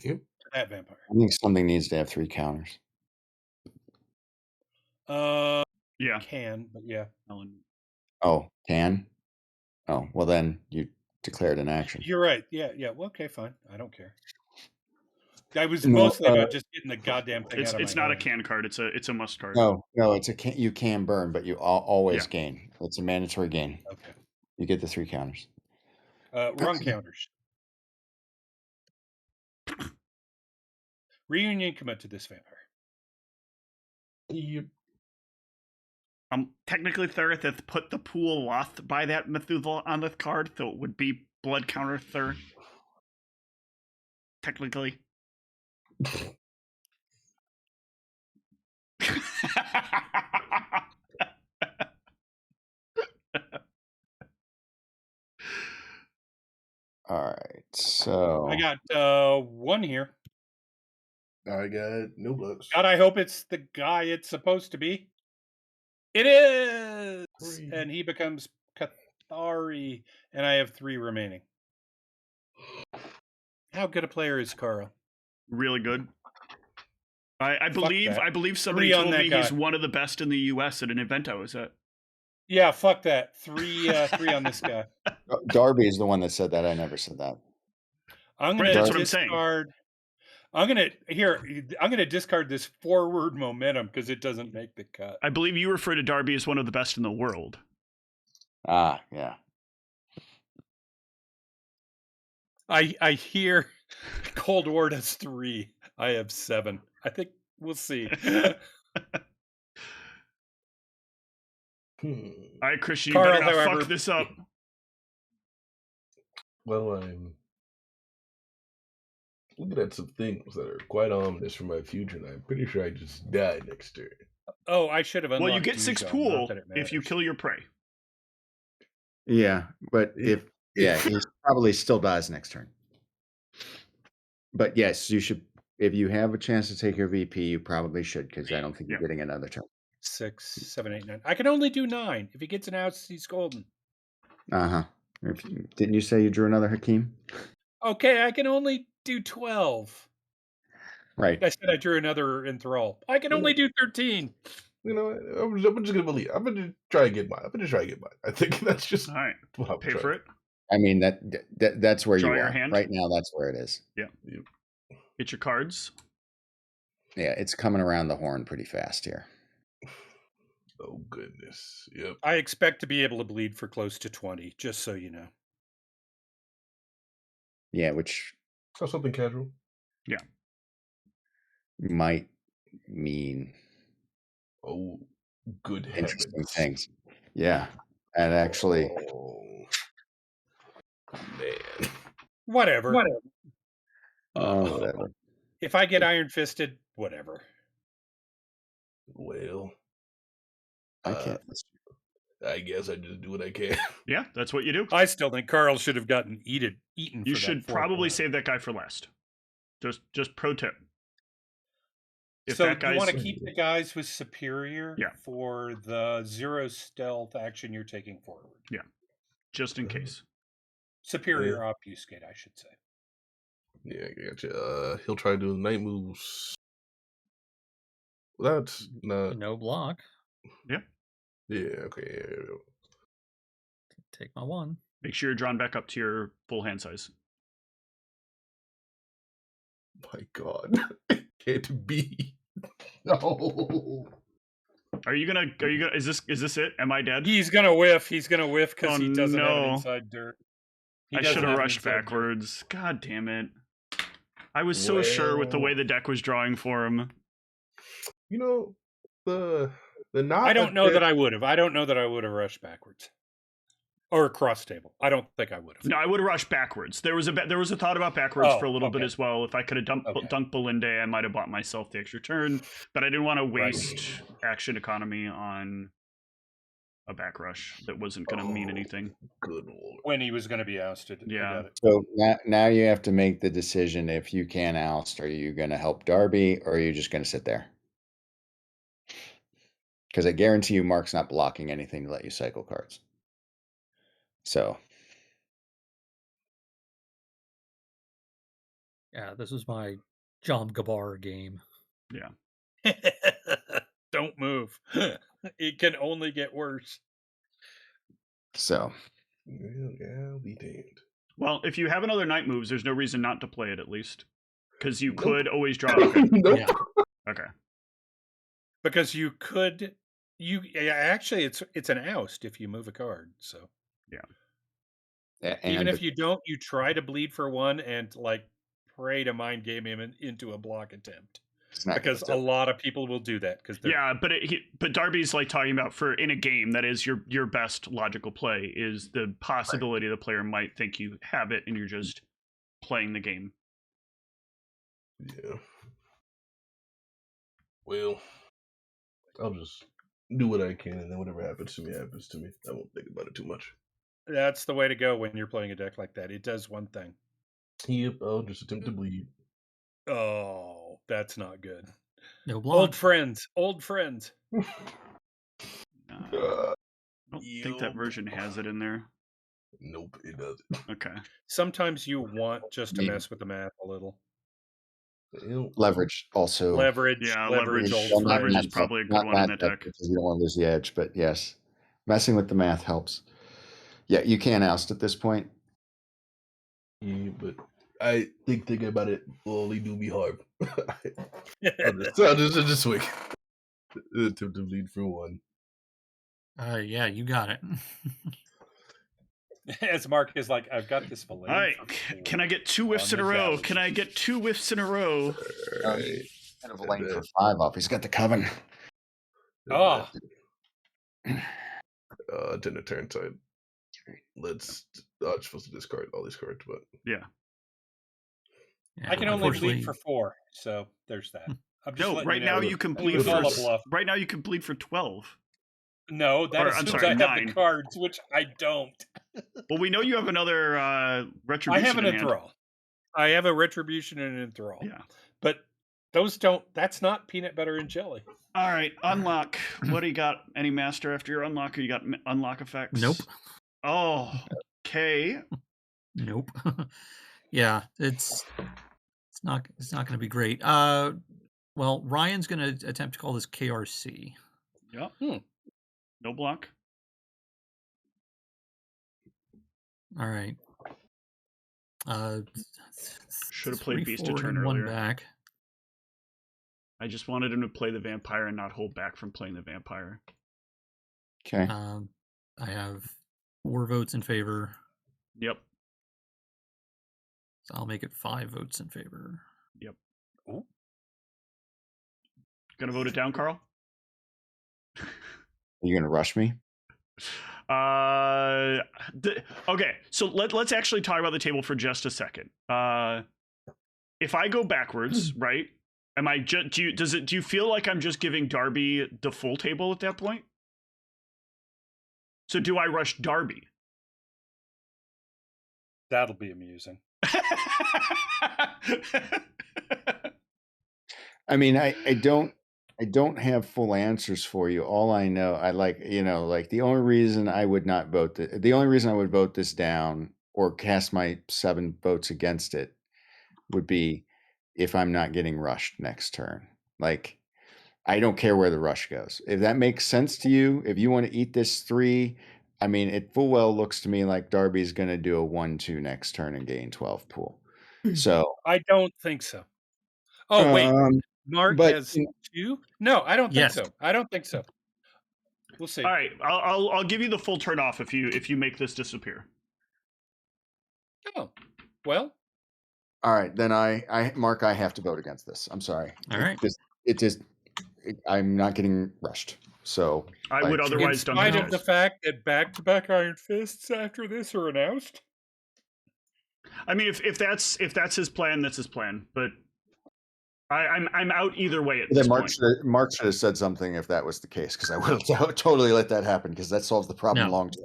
Yep. That vampire. I think something needs to have 3 counters. Yeah. Can, but yeah. Oh, can? Oh, well then you declared an action. You're right. Yeah. Well, okay, fine. I don't care. I was mostly about just getting the goddamn thing out of my It's not hand. a can card. It's a must card. No, it's a can. You can burn, but you always gain. It's a mandatory gain. Okay. You get the 3 counters. Run counters. Reunion commit to this vampire. Yep. Technically, Therethith put the pool loth by that Methuselah on the card, so it would be blood counter Ther. Technically. All right, so I got 1 here. I got no blocks. God, I hope it's the guy it's supposed to be. It is! 3. And he becomes Cathari, and I have 3 remaining. How good a player is Carl? Really good. I believe somebody 3 on told that me guy. he's one of the best in the U.S. at an event I was at. Yeah, fuck that. 3 on this guy. Darby is the one that said that. I never said that. I'm gonna that's what I'm saying. discard. I'm gonna discard this forward momentum because it doesn't make the cut. I believe you refer to Darby as one of the best in the world. Ah, yeah. I hear Cold War has 3. I have 7. I think we'll see. All right, Christian, Carl, you better not however, fuck this up. Well, I'm looking at some things that are quite ominous for my future, and I'm pretty sure I just die next turn. Oh, I should have unlocked. Well, you get 6 Dujon, pool if you kill your prey. Yeah, but he probably still dies next turn. But yes, you should. If you have a chance to take your VP, you probably should, because I don't think you're getting another turn. 6, 7, 8, 9. I can only do 9. If he gets an ounce, he's golden. Didn't you say you drew another Hakeem? Okay, I can only do 12. Right. I said I drew another enthrall. I can only do 13. You know, I'm just gonna believe. I'm gonna try and get mine. I think that's just all right. Pay for it. I mean that's where Draw you your are hand. right now. That's where it is. Yeah. Get your cards. Yeah, it's coming around the horn pretty fast here. Oh goodness. Yep. I expect to be able to bleed for close to 20, just so you know. Yeah, which something casual. Yeah. Might mean good interesting heavens. things. Yeah. And actually man. Whatever. Whatever. If I get iron fisted, whatever. Well, I can't. I guess I just do what I can. Yeah, that's what you do. I still think Carl should have gotten eaten. You should probably save that guy for last. Just pro tip. So you want to keep the guys with superior for the 0 stealth action you're taking forward. Yeah, just in case. Superior obfuscate, I should say. Yeah, I gotcha. He'll try doing night moves. That's not no block. Yeah. Yeah. Okay. Yeah. Take my 1. Make sure you're drawn back up to your full hand size. My God, can't be. No. Are you gonna? Is this it? Am I dead? He's gonna whiff. He's gonna whiff because he doesn't have an inside dirt. I should have rushed backwards. God damn it! I was so sure with the way the deck was drawing for him. You know, the not. I don't know that I would have. I don't know that I would have rushed backwards or across table. I don't think I would have. No, I would have rushed backwards. There was a thought about backwards for a little bit as well. If I could have dunked Belinde, I might have bought myself the extra turn, but I didn't want to waste action economy on a back rush that wasn't going to mean anything. Good Lord. When he was going to be ousted. Yeah. So now you have to make the decision. If you can oust, are you going to help Darby, or are you just going to sit there? Because I guarantee you Mark's not blocking anything to let you cycle cards. So. Yeah, this is my Jom Gabar game. Yeah. Don't move. It can only get worse. So. Yeah, I'll be damned. Well, if you have another night moves, there's no reason not to play it at least. Because you could always draw. Nope. Yeah. Okay. Because you could, actually it's an oust if you move a card. So yeah. Even if you don't, you try to bleed for 1 and pray to mind game him into a block attempt. Because a lot of people will do that. But Darby's talking about for in a game that is your best logical play is the possibility the player might think you have it and you're just playing the game. Yeah. Well, I'll just do what I can, and then whatever happens to me happens to me. I won't think about it too much. That's the way to go when you're playing a deck like that. It does one thing. Yep, I'll just attempt to bleed. Oh, that's not good. No block. Old friends. I don't think that version has it in there. Nope, it doesn't. Okay. Sometimes you want just to mess with the math a little. Leverage also. Leverage. Yeah, Leverage is probably a good one in that deck. Because you don't want to lose the edge, but yes. Messing with the math helps. Yeah, you can't oust at this point. Yeah, but I think thinking about it will only do me harm. I'll just swing. Attempt to bleed for one. Yeah, you got it. As Mark is like, I've got this fillet. All right, can I get 2 whiffs in a row? Can I get 2 whiffs in a row? Right. Kind of lane for 5 up. He's got the coven. Oh. Dinner turn side. Let's. I'm supposed to discard all these cards, but yeah. I can only bleed for 4, so there's that. I'm just right now you can bleed for. Right now you can bleed for 12. No, that assumes I have the cards, which I don't. Well, we know you have another retribution. I have an enthrall. I have a retribution and an enthrall. Yeah, but those don't. That's not peanut butter and jelly. All right, unlock. What do you got? Any master after your unlock, or you got unlock effects? Nope. Oh, okay. Nope. Yeah, it's not going to be great. Well, Ryan's going to attempt to call this KRC. Yep. No block. All right. Should have played Beast of Turn earlier. 1 back. I just wanted him to play the vampire and not hold back from playing the vampire. Okay. I have 4 votes in favor. Yep. So I'll make it 5 votes in favor. Yep. Ooh. Gonna vote it down, Carl? Are you gonna rush me? Okay, so let's actually talk about the table for just a second. If I go backwards, right? Am I do you feel like I'm just giving Darby the full table at that point? So do I rush Darby? That'll be amusing. I mean, I don't have full answers for you. All I know, the only reason I would not vote the only reason I would vote this down or cast my 7 votes against it would be if I'm not getting rushed next turn. Like, I don't care where the rush goes. If that makes sense to you, if you want to eat this 3, I mean, it full well looks to me like Darby's going to do a 1-2 next turn and gain 12 pool. So I don't think so. Oh, wait. Mark has 2? No, I don't think so. I don't think so. We'll see. All right, I'll give you the full turn off if you make this disappear. Oh, well. All right, then Mark, I have to vote against this. I'm sorry. All right. I'm not getting rushed. So I would otherwise done. In spite of the fact that back-to-back Iron Fists after this are announced. I mean, if that's his plan, that's his plan. But I'm out either way at this point. Mark should have said something if that was the case, because I would have totally let that happen, because that solves the problem long term.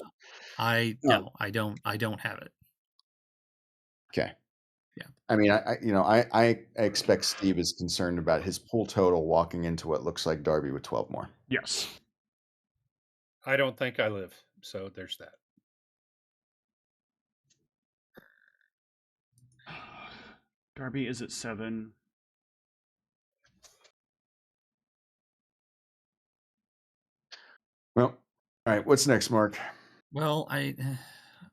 I don't have it. Okay. Yeah. I mean, I expect Steve is concerned about his pool total walking into what looks like Darby with 12 more. Yes. I don't think I live, so there's that. Darby is at 7. Well, all right. What's next, Mark? Well, I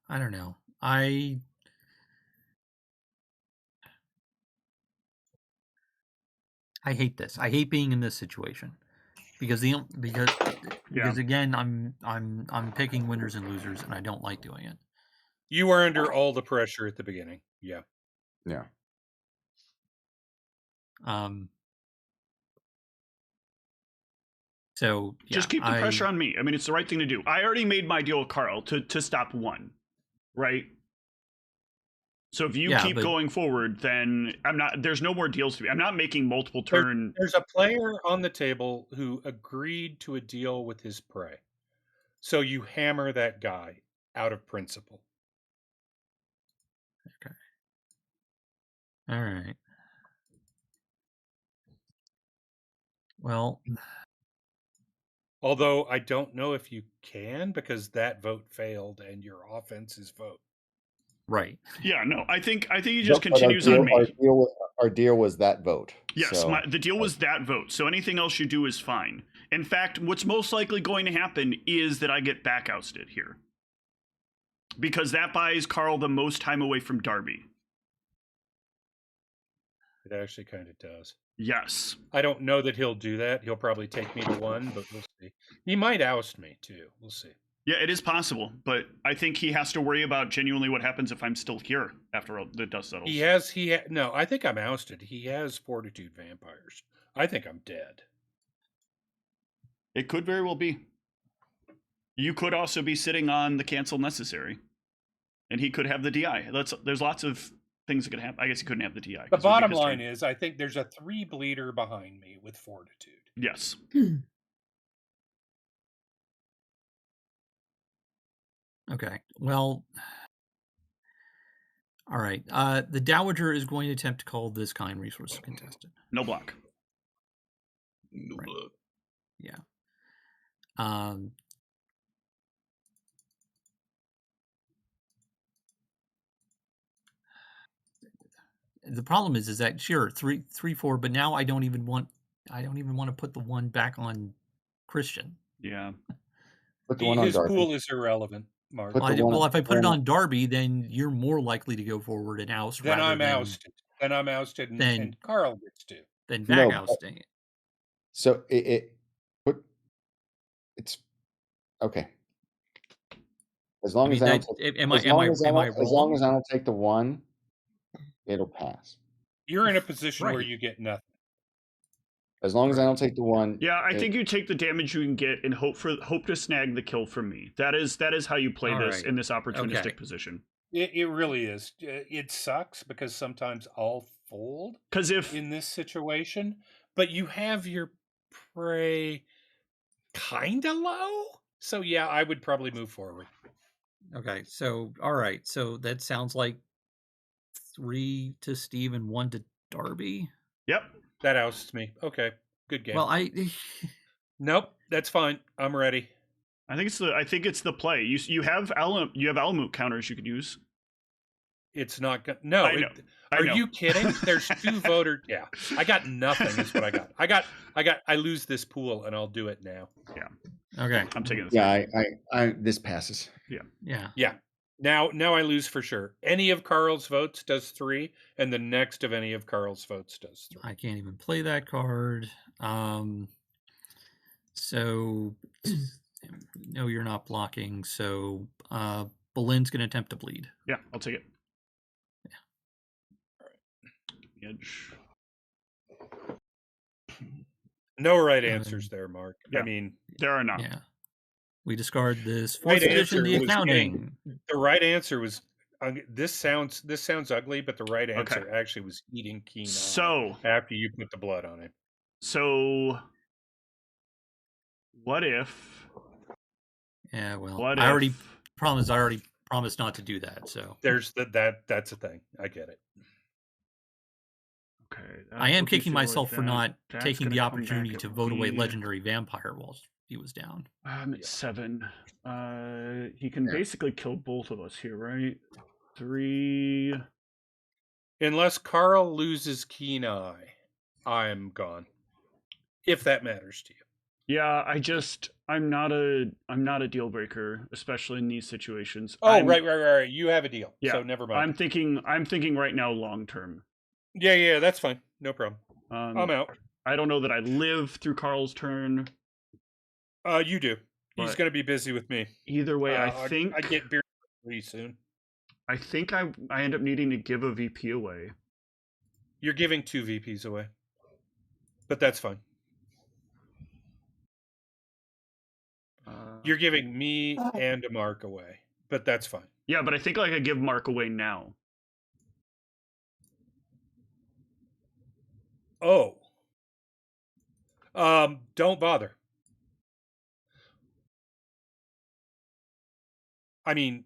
don't know. I hate this. I hate being in this situation because again, I'm picking winners and losers, and I don't like doing it. You were under all the pressure at the beginning. Yeah. Yeah. So just keep the pressure on me. I mean, it's the right thing to do. I already made my deal with Carl to stop 1, right? So if you keep going forward, then there's no more deals to be. I'm not making multiple turn. There's a player on the table who agreed to a deal with his prey. So you hammer that guy out of principle. Okay. All right. Well, Although I don't know if you can, because that vote failed and your offense's vote. Right. Yeah, no, I think he just But continues on me. Our deal was that vote. Yes, so. the deal was that vote. So anything else you do is fine. In fact, what's most likely going to happen is that I get back ousted here. Because that buys Carl the most time away from Darby. It actually kind of does. Yes. I don't know that he'll do that. He'll probably take me to 1, but we'll see. He might oust me, too. We'll see. Yeah, it is possible, but I think he has to worry about genuinely what happens if I'm still here after the dust settles. No, I think I'm ousted. He has Fortitude Vampires. I think I'm dead. It could very well be. You could also be sitting on the cancel necessary, and he could have the DI. There's lots of things that could happen. I guess he couldn't have the DI. The bottom line is, I think there's a 3 bleeder behind me with Fortitude. Yes. Okay. Well, all right. The Dowager is going to attempt to call this kind resource contested. No block. No Right. block. Yeah. The problem is that sure 3-4, but now I don't even want to put the 1 back on Christian. Yeah. Put the 1 on His Darby. pool is irrelevant, Mark. Well, if I put it on Darby, then you're more likely to go forward and oust. Then I'm ousted. Then I'm ousted, and Carl gets to. Then back ousting it. So it's okay. As long as I don't take the 1, it'll pass. You're in a position where you get nothing. As long as I don't take the 1. Yeah, I think you take the damage you can get and hope to snag the kill from me. That is how you play this in this opportunistic position. It really is. It sucks because sometimes I'll fold in this situation, but you have your prey kind of low. So yeah, I would probably move forward. Okay, so all right, so that sounds like 3 to Steve and 1 to Darby. Yep, that ousts me. Okay, good game. Well, nope, that's fine. I'm ready. I think it's the play. You have Alamut counters you could use. It's not good. No, are you kidding? There's 2 voters. Yeah, I got nothing. Is what I got. I lose this pool, and I'll do it now. Yeah. Okay. I'm taking this. Yeah, I this passes. Yeah. Now I lose for sure. Any of Carl's votes does 3, and the next of any of Carl's votes does 3. I can't even play that card. So no, you're not blocking. So Boleyn's going to attempt to bleed. Yeah, I'll take it. Yeah. All right. Edge. No right answers there, Mark. Yeah, I mean, there are not. Yeah. We discard this 4th edition, the accounting. The right answer was this sounds ugly, but the right answer actually was eating Keen. So after you put the blood on it. So what if? Yeah, well, I already promised not to do that. So there's that's a thing. I get it. Okay. I am kicking myself for not taking the opportunity to vote away Legendary Vampire while he was down. I'm at 7. He can basically kill both of us here, right? 3. Unless Carl loses Keen Eye, I'm gone. If that matters to you. Yeah, I'm not a deal breaker, especially in these situations. Oh, right. You have a deal. Yeah, so never mind. I'm thinking right now long term. Yeah, that's fine. No problem. I'm out. I don't know that I live through Carl's turn. You do. He's going to be busy with me. Either way, I think I get beer pretty soon. I think I end up needing to give a VP away. You're giving 2 VPs away, but that's fine. You're giving me and a Mark away, but that's fine. Yeah, but I think I could give Mark away now. Oh. Don't bother. I mean,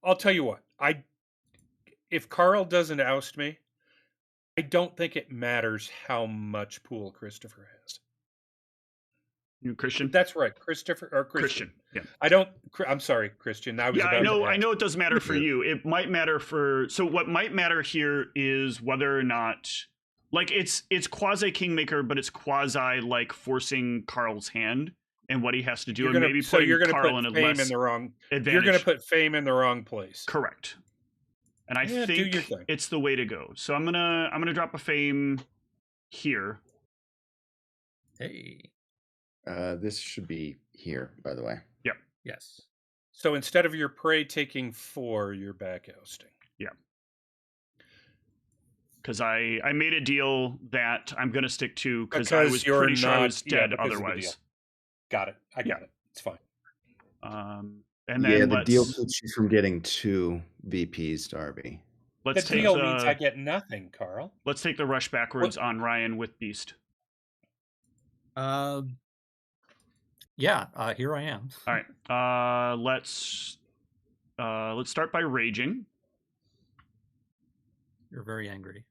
I'll tell you what. If Carl doesn't oust me, I don't think it matters how much pool Christopher has. You Christian? That's right, Christopher or Christian. Yeah. I'm sorry, Christian. I know it doesn't matter for you. It might matter so what might matter here is whether or not, like, it's quasi Kingmaker, but it's quasi like forcing Carl's hand and what he has to do, and maybe putting Carl in a less advantage. You're going to put fame in the wrong place. Correct. And I think it's the way to go. So I'm gonna drop a fame here. Hey. This should be here, by the way. Yep. Yes. So instead of your prey taking 4, you're back ousting. Yeah. Because I made a deal that I'm going to stick to because I was pretty sure I was dead otherwise. Got it. I got it. It's fine. And then the deal keeps you from getting 2 VPs, Darby. The deal means I get nothing, Carl. Let's take the rush backwards on Ryan with Beast. Yeah, here I am. All right. Let's start by raging. You're very angry.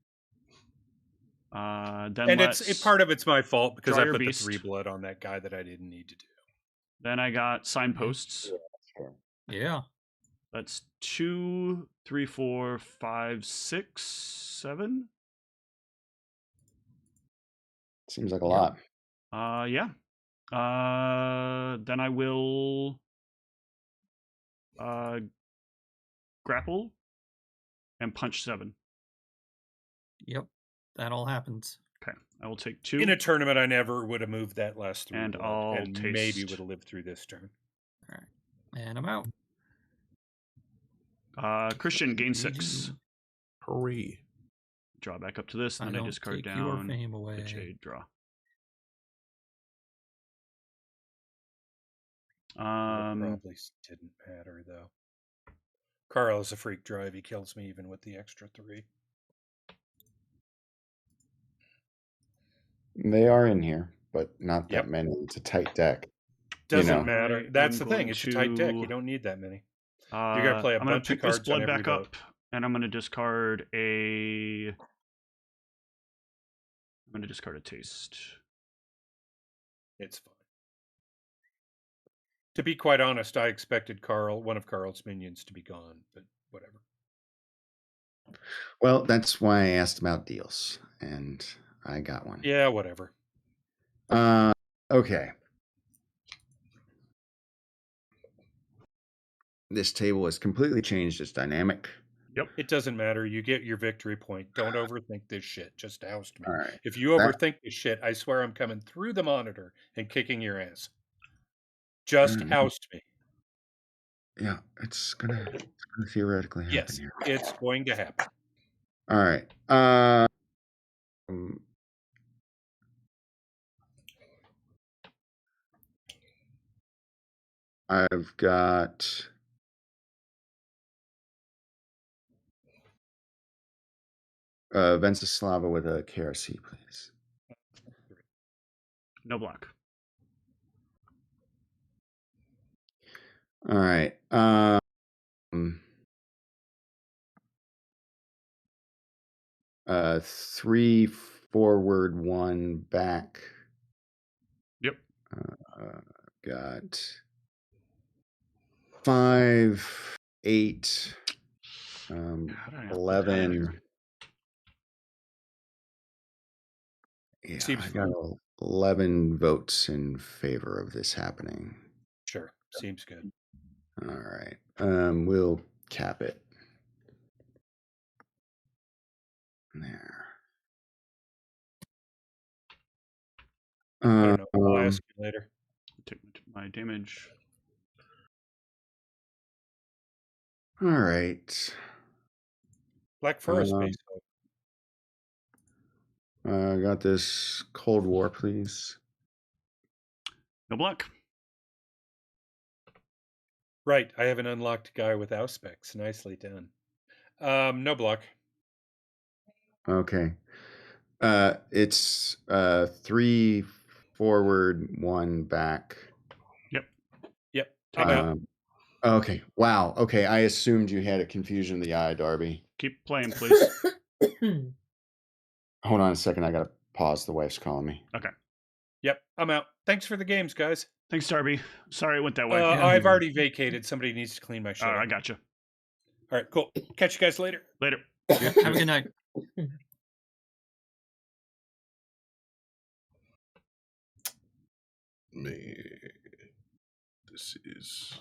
Then part of it's my fault because I put Beast. the 3 blood on that guy that I didn't need to do. Then I got signposts. Yeah. That's 2, 3, 4, 5, 6, 7. Seems like a lot. Yeah. Then I will grapple and punch 7. Yep, that all happens. Okay, I will take 2. In a tournament, I never would have moved that last 3 and blood, I'll and taste. maybe would have lived through this turn. All right, and I'm out. Christian, gain 6. Hooray. Draw back up to this, and then I discard down your fame away. the Jade draw. Probably didn't matter, though. Carl is a freak drive. He kills me even with the extra 3. They are in here, but not that many. It's a tight deck. Doesn't matter. That's the thing. It's a tight deck. You don't need that many. You're going to play a bunch of cards on every back vote. up, and I'm going to discard a... I'm going to discard a taste. It's fine. To be quite honest, I expected one of Carl's minions to be gone, but whatever. Well, that's why I asked about deals, and I got one. Yeah, whatever. Okay. This table has completely changed its dynamic. Yep. It doesn't matter. You get your victory point. Don't overthink this shit. Just oust me. All right. If you overthink this shit, I swear I'm coming through the monitor and kicking your ass. Just oust me. Yeah, it's gonna theoretically happen here. It's going to happen. All right. I've got Venceslava with a KRC, please. No block. All right. 3 forward, 1 back. Yep. Got 5, 8, 11. Yeah, I got 11 votes in favor of this happening. Sure. Seems good. All right. We'll cap it. There. I don't know. I'll ask you later. Take my damage. All right. Black Forest base. Got this Cold War, please. No block. Right. I have an unlocked guy with Auspex. Nicely done. No block. Okay. It's 3 forward, 1 back. Yep. Okay. Wow. Okay. I assumed you had a confusion of the eye, Darby. Keep playing, please. Hold on a second. I gotta pause. The wife's calling me. Okay. Yep. I'm out. Thanks for the games, guys. Thanks, Darby. Sorry it went that way. I've already vacated. Somebody needs to clean my shit. I got you. All right, cool. Catch you guys later. Later. Have a good night. Man, this is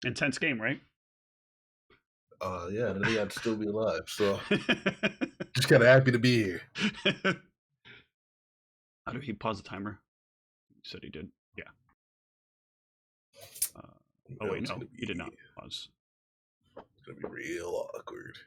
intense game, right? Yeah, I think I'd still be alive. So just kind of happy to be here. How did he pause the timer? He said he did. Yeah. Oh wait, no, he did not pause. It's gonna be real awkward.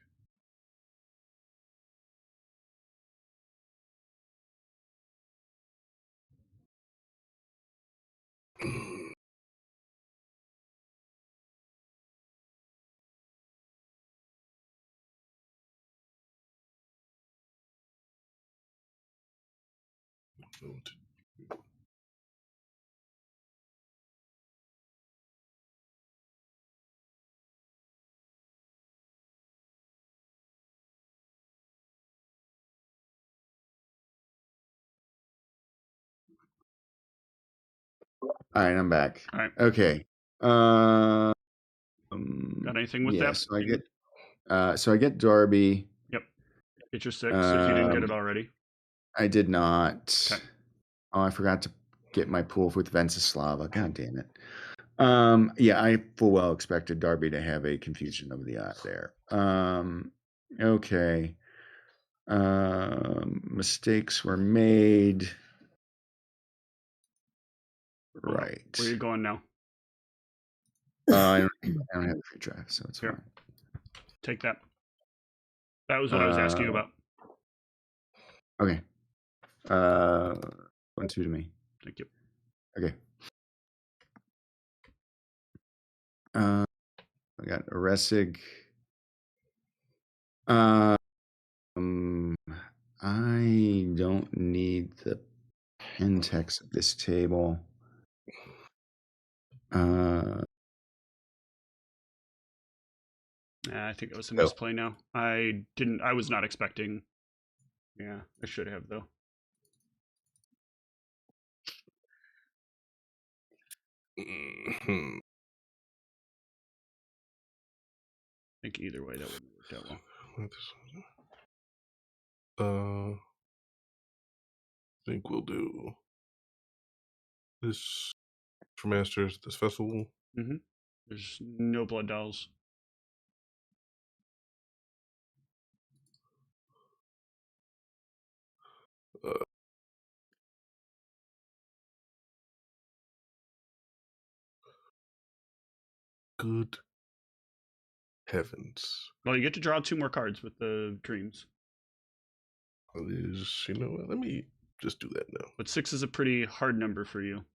All right, I'm back. All right. Okay. Got anything with that? So I get Darby. Yep. Get your 6 if you didn't get it already. I did not. Okay. Oh, I forgot to get my pool with Venceslava. God damn it. Yeah, I full well expected Darby to have a confusion of the odd there. Okay. Mistakes were made. Right. Where are you going now? I don't have the free drive, so it's fine. Take that. That was what I was asking you about. Okay. 1-2 to me. Thank you. Okay. I got Resig. I don't need the Pentex of this table. I think it was a misplay now. I was not expecting. Yeah, I should have though. Mm-hmm. I think either way that wouldn't have worked out well. I think we'll do this for Masters, this festival. Mm-hmm. There's no blood dolls. Good heavens. Well, you get to draw 2 more cards with the dreams. You know what? Let me just do that now. But 6 is a pretty hard number for you.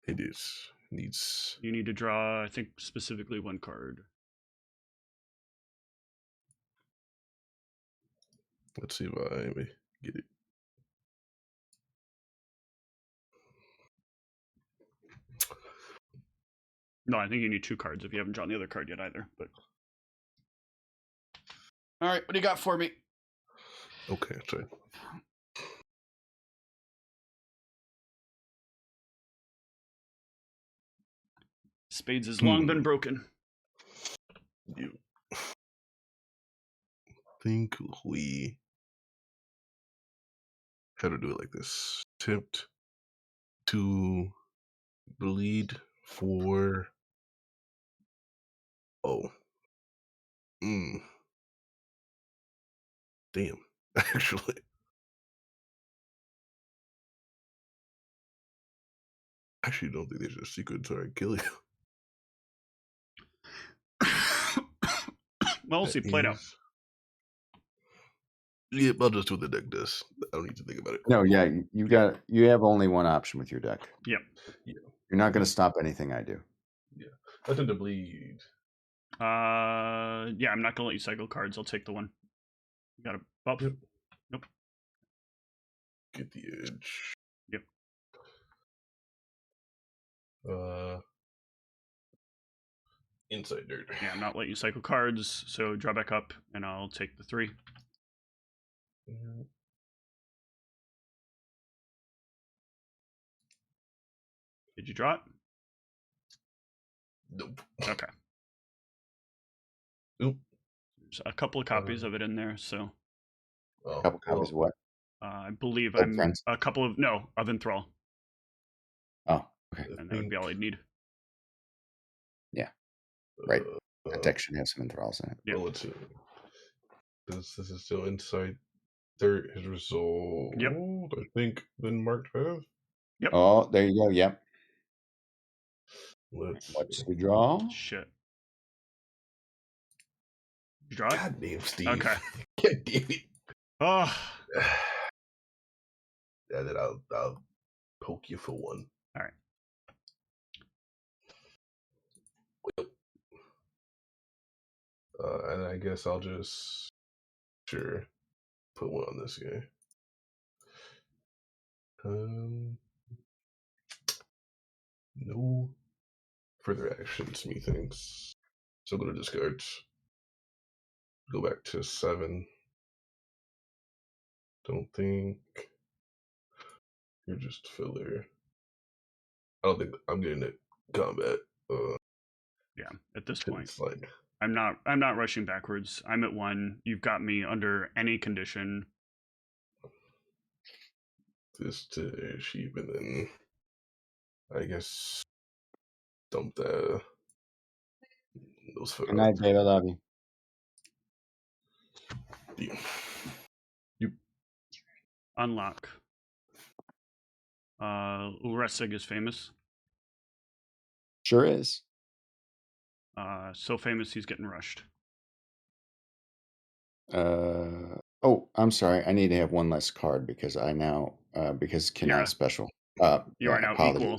It is. Needs. You need to draw, I think, specifically 1 card. Let's see if I may get it. No, I think you need 2 cards if you haven't drawn the other card yet either. But all right, what do you got for me? Okay, sorry. Spades has long been broken. You think we how to do it like this? Attempt to bleed for damn. Actually, don't think there's a secret. Sorry, kill you. Well, we'll see. Play it out. Yep, I'll just do what the deck does. I don't need to think about it. No, yeah, you have only one option with your deck. Yep. Yeah. You're not going to stop anything I do. Yeah. Let them to bleed. Yeah, I'm not gonna let you cycle cards. I'll take the one. You got a buff? Yep. Nope. Get the edge. Yep. Inside dirt. Yeah, I'm not letting you cycle cards, so draw back up, and I'll take the 3. Did you draw it? Nope. Okay. Nope. There's a couple of copies of it in there, so. Oh, A couple copies of what? I believe Old I'm friends? a couple of of Enthrall, Oh, okay. and that would be all I'd need. Yeah. Right. That deck should have some enthralls in it. Yeah. Well, this is still inside third. His result, Yep. I think, been marked as. Yep. Oh, there you go. Yep. Let's What's the draw? Shit. Did you draw it? God damn, Steve. Okay. God damn it. Oh. Yeah, then I'll poke you for one. All right. And I guess I'll just put one on this guy. No further actions, methinks. So go to discards. Go back to 7. Don't think you're just filler. I don't think I'm getting it combat. Yeah. At this point, It's like I'm not rushing backwards. I'm at 1. You've got me under any condition. this to sheep, and then I guess dump those Good night, babe. I love you. You Unlock. Ulresig is famous. Sure is. So famous he's getting rushed. Oh, I'm sorry. I need to have one less card because I now because Kenai special. You are now apologies. equal.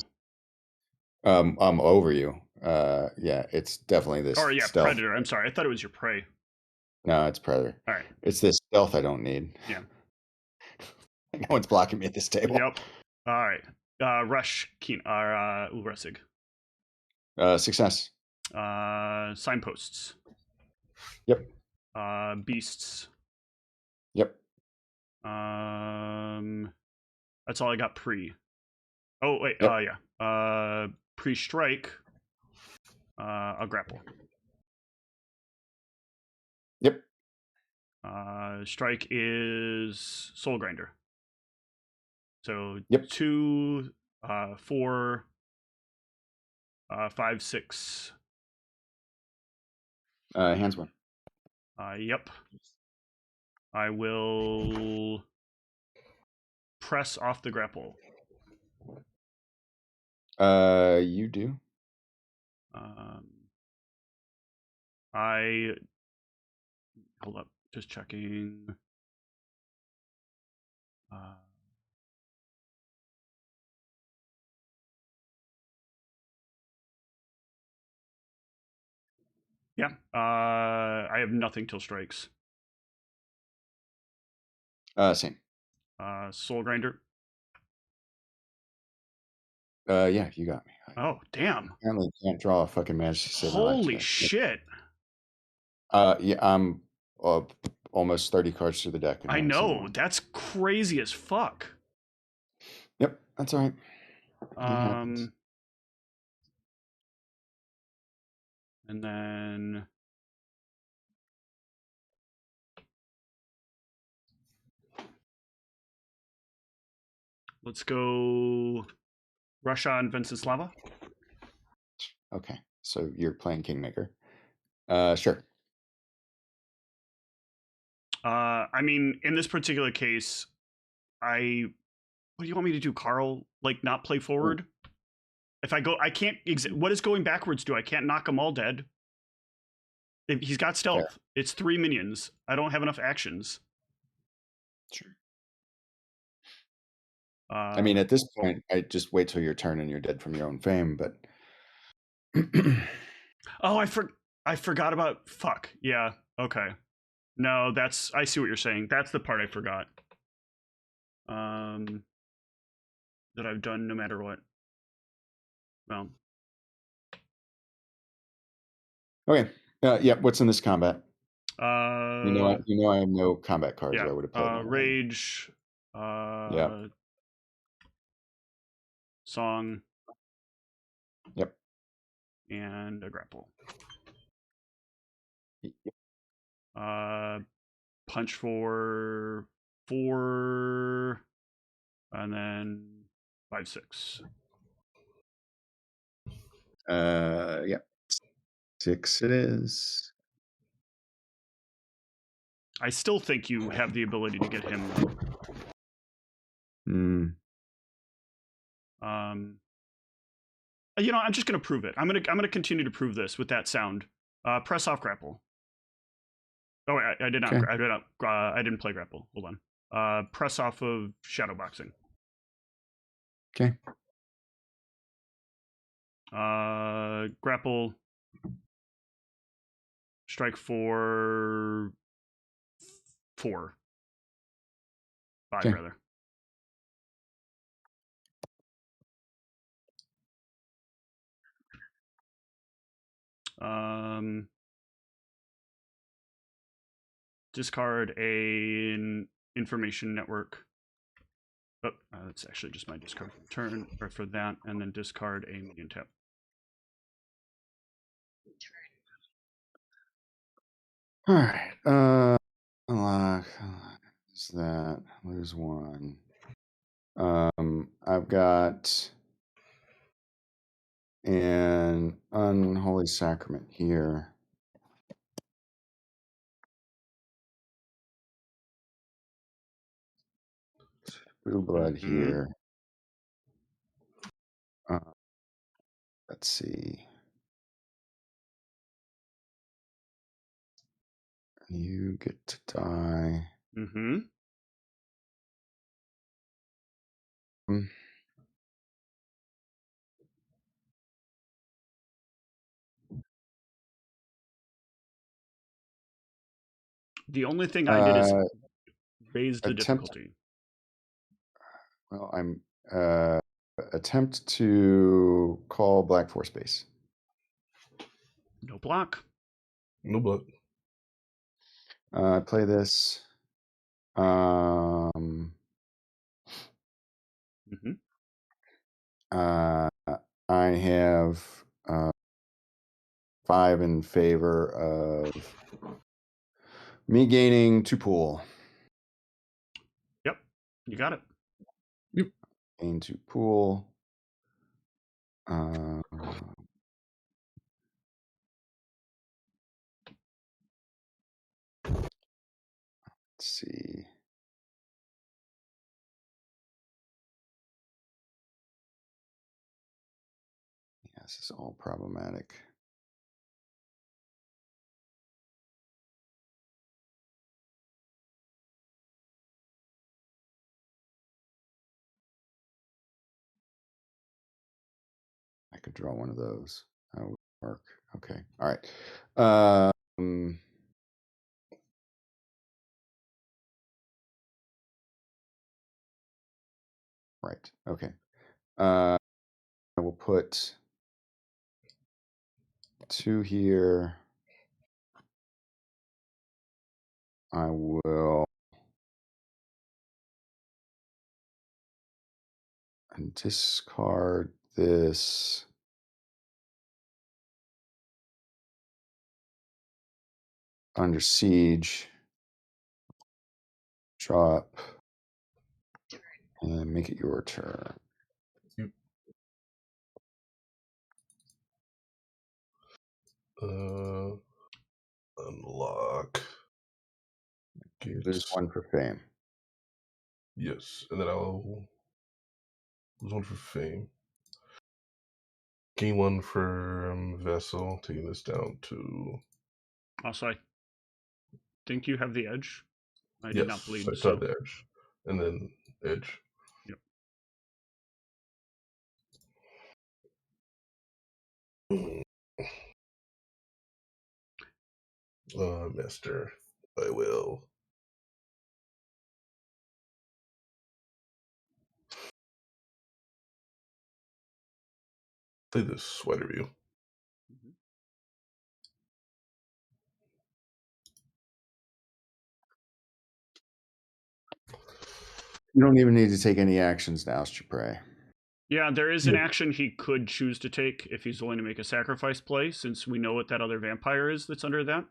I'm over you. Yeah, it's definitely this. Or yeah, stealth. Predator. I'm sorry. I thought it was your prey. No, it's Predator. All right. It's this stealth I don't need. Yeah. No one's blocking me at this table. Yep. All right. Rush Keen or Ulresig. Success. Signposts. Yep. Beasts. Yep. That's all I got pre. Oh wait. Yep. Yeah. Pre-strike. I'll grapple. Yep. Strike is Soul Grinder. So yep. 2, 4, 5, 6. Hands 1. Yep. I will press off the grapple. You do. Hold up, just checking. Yeah. I have nothing till strikes. Same. Soul Grinder. Yeah, you got me. Oh, damn. Apparently can't draw a fucking Majesty 7. Holy shit. Yeah, I'm almost 30 cards through the deck. I know. That's crazy as fuck. Yep, that's all right. And then let's go Russia and Venceslava. Okay, so you're playing Kingmaker. Sure. I mean, in this particular case, what do you want me to do, Carl? Like, not play forward? If I go, I can't. What does going backwards do? I can't knock them all dead. If he's got stealth. Fair. It's 3 minions. I don't have enough actions. Sure. I mean, at this point, I just wait till your turn and you're dead from your own fame. But oh, I forgot about. Fuck. Yeah. Okay. No, I see what you're saying. That's the part I forgot. That I've done no matter what. Well. Okay. Yeah. What's in this combat? You know, I have no combat cards. Yeah. Or I would have played one. Rage. Yeah. Song. Yep. And a grapple. Yep. Punch for 4, and then 5, 6. Yep. 6 it is. I still think you have the ability to get him, though. You know, I'm just gonna prove it. I'm gonna continue to prove this with that sound. Press off grapple. Oh, wait, I did not. Okay. I didn't play grapple. Hold on. Press off of shadowboxing. Okay. Grapple. Strike for 4. 5, okay. Rather. Discard an information network. Oh, that's actually just my discard for turn, or for that, and then discard a minion tap. All right. Unlock. Is that lose 1? I've got an unholy sacrament here. Blue blood here. Let's see. You get to die. The only thing I did is raise the difficulty. Well, I'm attempt to call Black Force Base. No block. No block. I play this. I have 5 in favor of me gaining 2 pool. Yep, you got it. Yep. Gain 2 pool. Let's see. Yeah, this is all problematic. I could draw one of those. That would work. Okay. All right. Right. Okay. I will put 2 here. I will discard this. Under siege. Drop. And make it your turn. Yep. Unlock. Lose 1 for fame. Yes, and then I'll lose 1 for fame. Gain 1 for vessel. Taking this down to. Also, I think you have the edge. I did not bleed. I saw the edge, and then edge. Yep. Master, I will. Play this sweater view. You don't even need to take any actions now, Stupre. Yeah, there is an action he could choose to take if he's willing to make a sacrifice play, since we know what that other vampire is that's under that.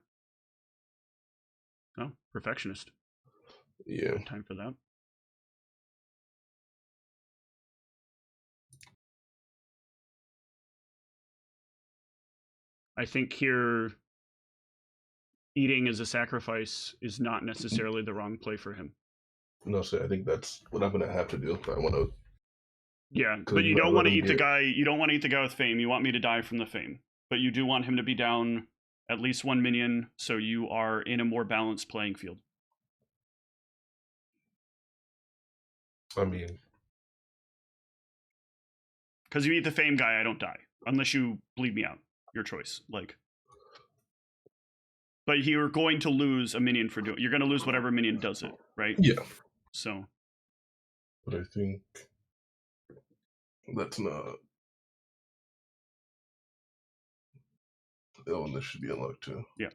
Oh, Perfectionist. Yeah. Good time for that. I think here, eating as a sacrifice is not necessarily the wrong play for him. No, so I think that's what I'm gonna have to do. I want to. Yeah, but you don't want to eat the guy. You don't want to eat the guy with fame. You want me to die from the fame, but you do want him to be down at least 1 minion, so you are in a more balanced playing field. I mean, because you eat the fame guy, I don't die unless you bleed me out. Your choice, like. But you're going to lose a minion for doing. You're going to lose whatever minion does it, right? Yeah. So. But I think that's not. Oh, and this should be unlocked too. Yeah.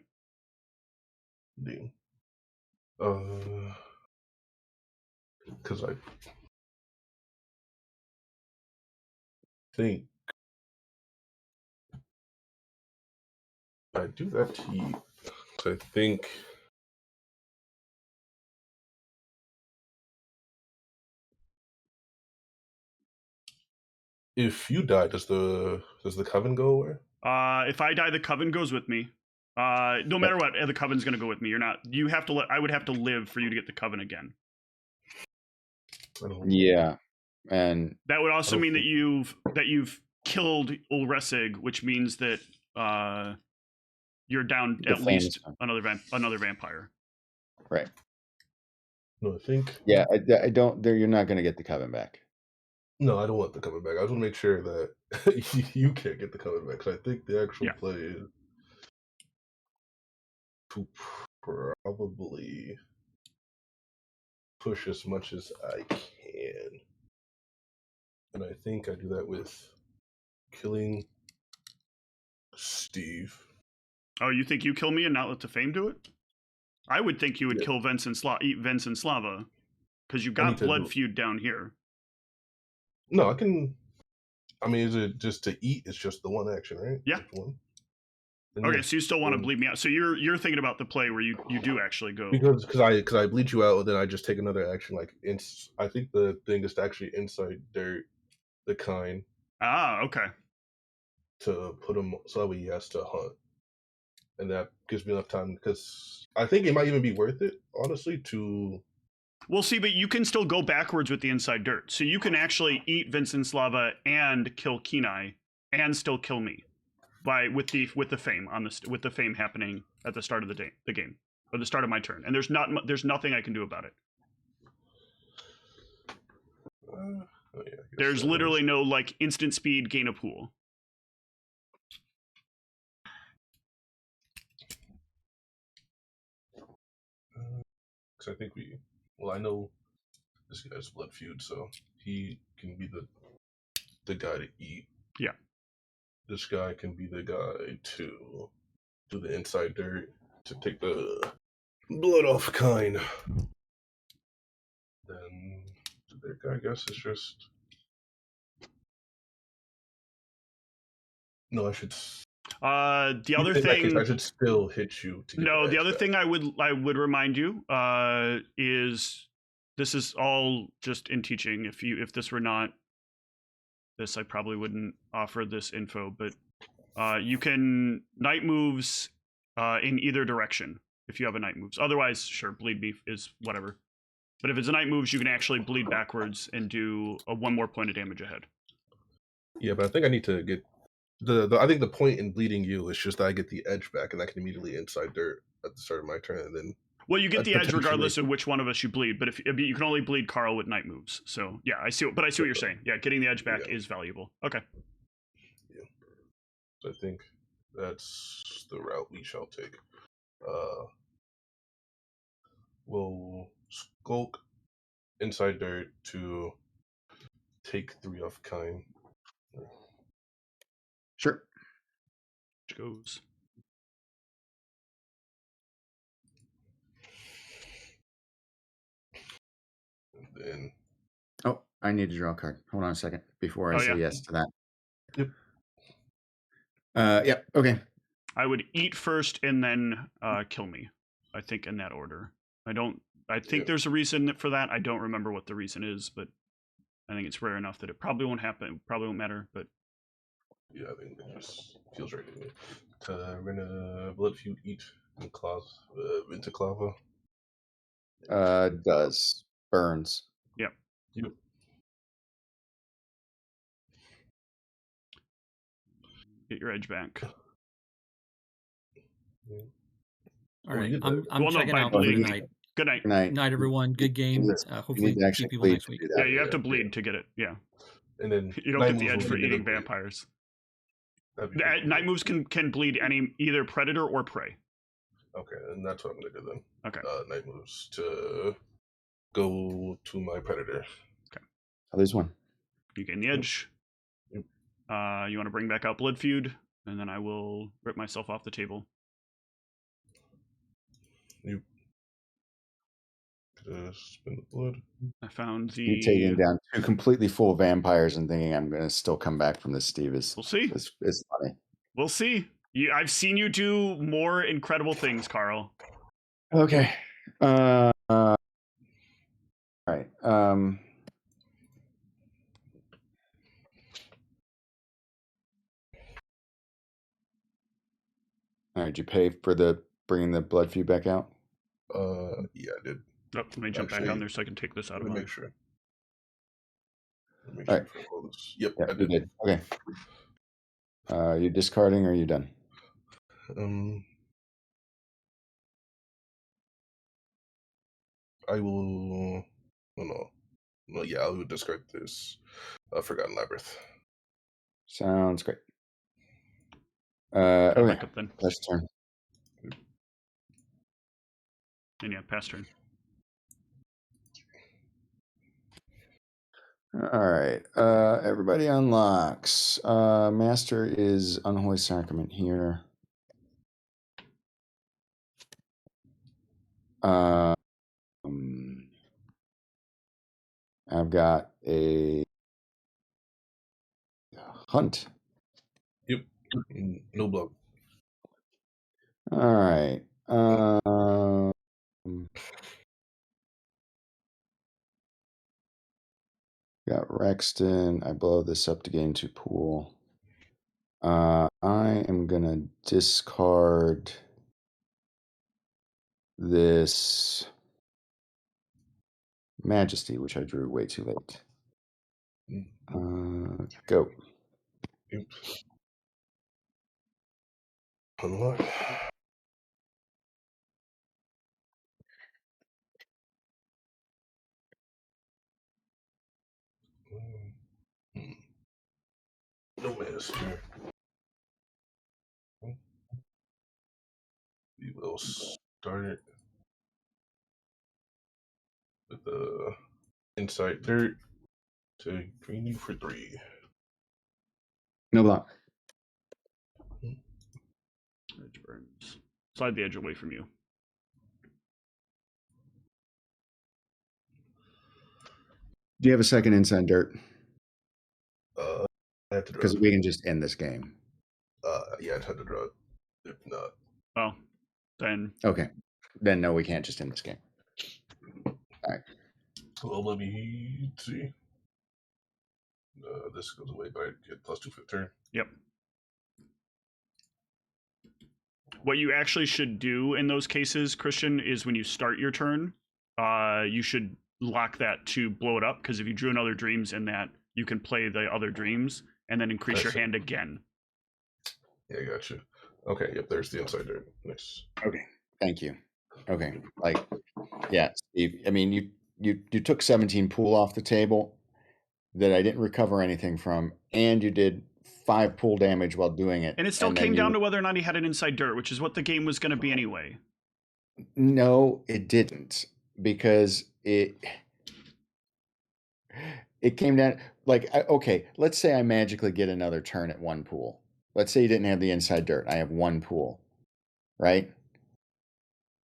Ding. Because I think I do that to you. So I think if you die, does the coven go away? If I die, the coven goes with me. No matter what, the coven's gonna go with me. You're not. You have to. I would have to live for you to get the coven again. Yeah, and that would also mean that you've killed Ulresig, which means that you're down at least another vampire. Right. No, I think. Yeah, I don't. You're not going to get the coven back. No, I don't want the coven back. I just want to make sure that you can't get the coven back. Because I think the actual play is to probably push as much as I can. And I think I do that with killing Steve. Oh, you think you kill me and not let the fame do it? I would think you would kill eat Vence and Slava, because you got blood feud down here. No, I can. I mean, is it just to eat? It's just the one action, right? Yeah. One. Okay, so you still want to bleed me out. So you're thinking about the play where you do actually go because I bleed you out, and then I just take another action. Like I think the thing is to actually inside dirt the kind. Ah, okay. To put him so that way he has to hunt, and that gives me enough time because I think it might even be worth it, honestly. To We'll see, but you can still go backwards with the inside dirt, so you can actually eat Vincent Slava and kill Kenai, and still kill me. With the fame with the fame happening at the start of the game or the start of my turn, and there's nothing I can do about it. There's literally no like instant speed gain a pool. Because I think I know this guy's blood feud, so he can be the guy to eat. Yeah. This guy can be the guy to do the inside dirt, to take the blood off kind. Then the guy, I guess, is just. No, I should. The other thing case, I should still hit you. The other thing I would remind you is this is all just in teaching. If this were not this, I probably wouldn't offer this info. But you can night moves in either direction if you have a night moves. Otherwise, sure, bleed me is whatever. But if it's a night moves, you can actually bleed backwards and do a 1 more point of damage ahead. Yeah, but I think I need to get I think the point in bleeding you is just that I get the edge back, and I can immediately inside dirt at the start of my turn, and then. Well, you get the edge regardless of which one of us you bleed, but if you can only bleed Carl with night moves. So yeah, I see what you're saying. Yeah, getting the edge back is valuable. Okay. Yeah, so I think that's the route we shall take. We'll skulk inside dirt to take 3 off kind. Sure. Which goes. And then I need to draw a card. Hold on a second before I say yes to that. Yep. Okay. I would eat first and then kill me. I think in that order. I think there's a reason for that. I don't remember what the reason is, but I think it's rare enough that it probably won't happen. Probably won't matter, but yeah, I think it just feels right to me. We're gonna blood feud eat into clava. Does burns. Yep. Get your edge back. All right, I'm checking out. Good night. Good night. Night. Night, everyone. Good game. Hopefully, see people next week. Yeah, you have to bleed to get it. Yeah. And then you don't get the edge for eating vampires. Night moves can bleed either predator or prey. Okay, and that's what I'm gonna do then. Okay. Night moves to go to my predator. Okay. Oh, there's one. You gain the edge. Yep. You want to bring back out blood feud, and then I will rip myself off the table. You spin the blood. I found the. You taking down 2 completely full vampires and thinking I'm going to still come back from this, Steve. We'll see. It's funny. We'll see. I've seen you do more incredible things, Carl. Okay. All right. All right. Did you pay for bringing the blood feud back out? Yeah, I did. Oh, let me jump back on there so I can take this out of my. Make sure. All right. Yep, yeah, I did. You did. Okay. You discarding or are you done? I will. No, yeah, I will discard this Forgotten Labyrinth. Sounds great. Okay. Back up then. Last turn. And yeah, pass turn. All right. Everybody unlocks. Master is Unholy Sacrament here. I've got a hunt. Yep. No blood. All right. Got Rexton. I blow this up to gain 2 pool. I am gonna discard this Majesty, which I drew way too late. Go. Yep. Unlock. No master. We will start with the Insight Dirt to green you for 3. No block. Edge burns. Slide the edge away from you. Do you have a second Inside Dirt? I have to draw. Because we can just end this game. Yeah, I'd have to draw it. If not. Oh, then. Okay. Then no, we can't just end this game. All right. Well, let me see. This goes away, but I get +2 for the turn. Yep. What you actually should do in those cases, Christian, is when you start your turn, you should lock that to blow it up, because if you drew another dreams in that, you can play the other dreams and then increase your hand again. Yeah, I got you. Okay, yep, there's the Inside Dirt. Nice. Okay, thank you. Okay, yeah, Steve, I mean, you took 17 pool off the table that I didn't recover anything from, and you did 5 pool damage while doing it. And it still came down to whether or not he had an Inside Dirt, which is what the game was going to be anyway. No, it didn't, because it came down, okay, let's say I magically get another turn at 1 pool. Let's say you didn't have the Inside Dirt. I have 1 pool, right?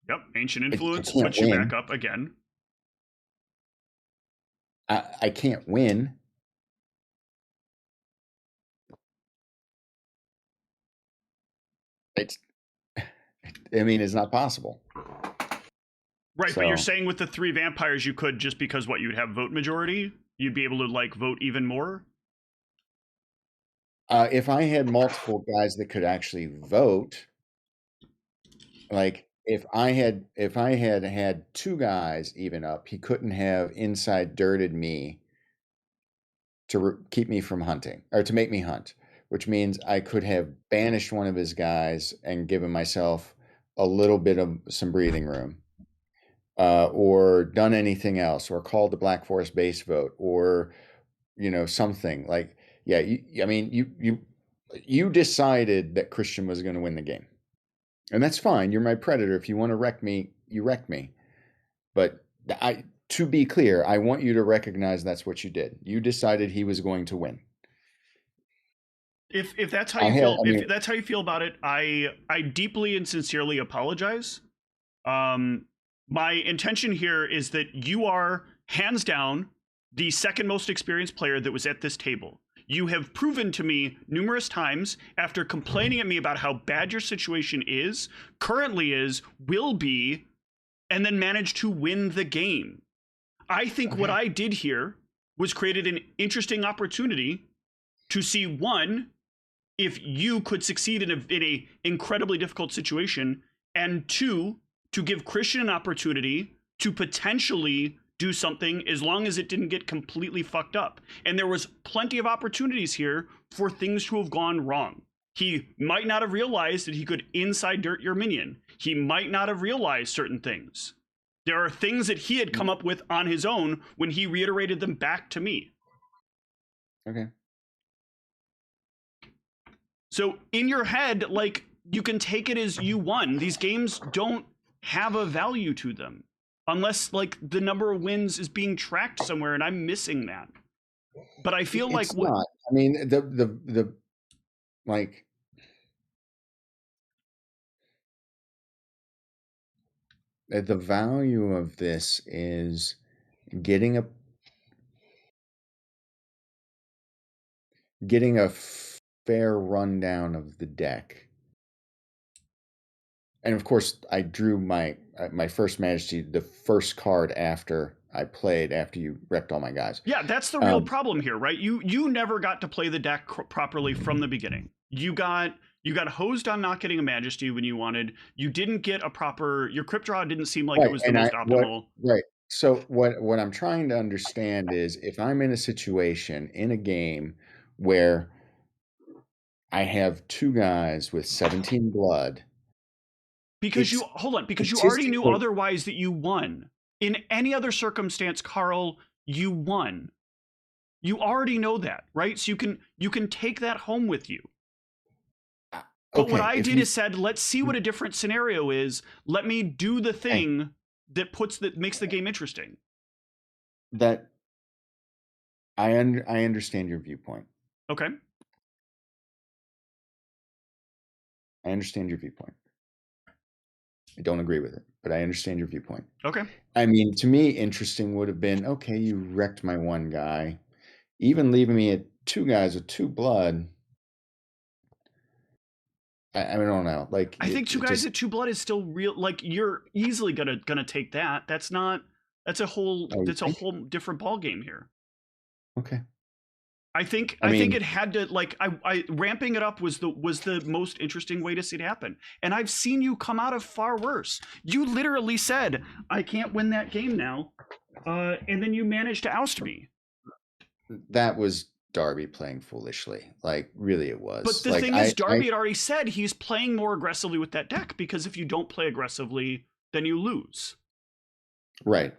Yep, Ancient Influence puts you back up again. I can't win. It's not possible. Right, but you're saying with the 3 vampires you could, just because what, you'd have vote majority? You'd be able to like vote even more? If I had multiple guys that could actually vote, like if I had 2 guys even up, he couldn't have inside dirted me to keep me from hunting, or to make me hunt, which means I could have banished one of his guys and given myself a little bit of some breathing room, or done anything else, or called the Black Forest base vote, or something like, yeah. You decided that Christian was going to win the game, and that's fine. You're my predator. If you want to wreck me, you wreck me. But to be clear, I want you to recognize that's what you did. You decided he was going to win. If that's how you feel, if that's how you feel about it, I deeply and sincerely apologize. My intention here is that you are hands down the second most experienced player that was at this table. You have proven to me numerous times, after complaining at me about how bad your situation is, currently is, will be, and then managed to win the game. I think what I did here was created an interesting opportunity to see, one, if you could succeed in a incredibly difficult situation, and 2, to give Christian an opportunity to potentially do something, as long as it didn't get completely fucked up. And there was plenty of opportunities here for things to have gone wrong. He might not have realized that he could inside dirt your minion. He might not have realized certain things. There are things that he had come up with on his own when he reiterated them back to me. Okay. So in your head, like, you can take it as you won. These games don't have a value to them unless like the number of wins is being tracked somewhere, and I'm missing that. But I feel it's not. I mean, the like, the value of this is getting a fair rundown of the deck. And of course, I drew my first Majesty, the first card after I played, after you wrecked all my guys. Yeah, that's the real problem here, right? You never got to play the deck properly from the beginning. You got hosed on not getting a Majesty when you wanted. You didn't get a proper. Your Crypt Draw didn't seem like it was the most optimal. Right. So what I'm trying to understand is, if I'm in a situation in a game where I have 2 guys with 17 blood. Because you already knew otherwise that you won. In any other circumstance, Carl, you won. You already know that, right? So you can take that home with you. But what I did is said, let's see what a different scenario is. Let me do the thing that makes the game interesting. That I understand your viewpoint. Okay. I understand your viewpoint. I don't agree with it, but I understand your viewpoint. Okay. I mean, to me, interesting would have been, okay, you wrecked my 1 guy, even leaving me at 2 guys with 2 blood. I don't know. Like, I think 2 guys at 2 blood is still real. Like, you're easily gonna take that. That's a whole different ball game here. Okay. I think it had to, like, I ramping it up was the most interesting way to see it happen. And I've seen you come out of far worse. You literally said, I can't win that game now. And then you managed to oust me. That was Darby playing foolishly. Like, really it was. But the thing is, Darby had already said he's playing more aggressively with that deck, because if you don't play aggressively, then you lose. Right.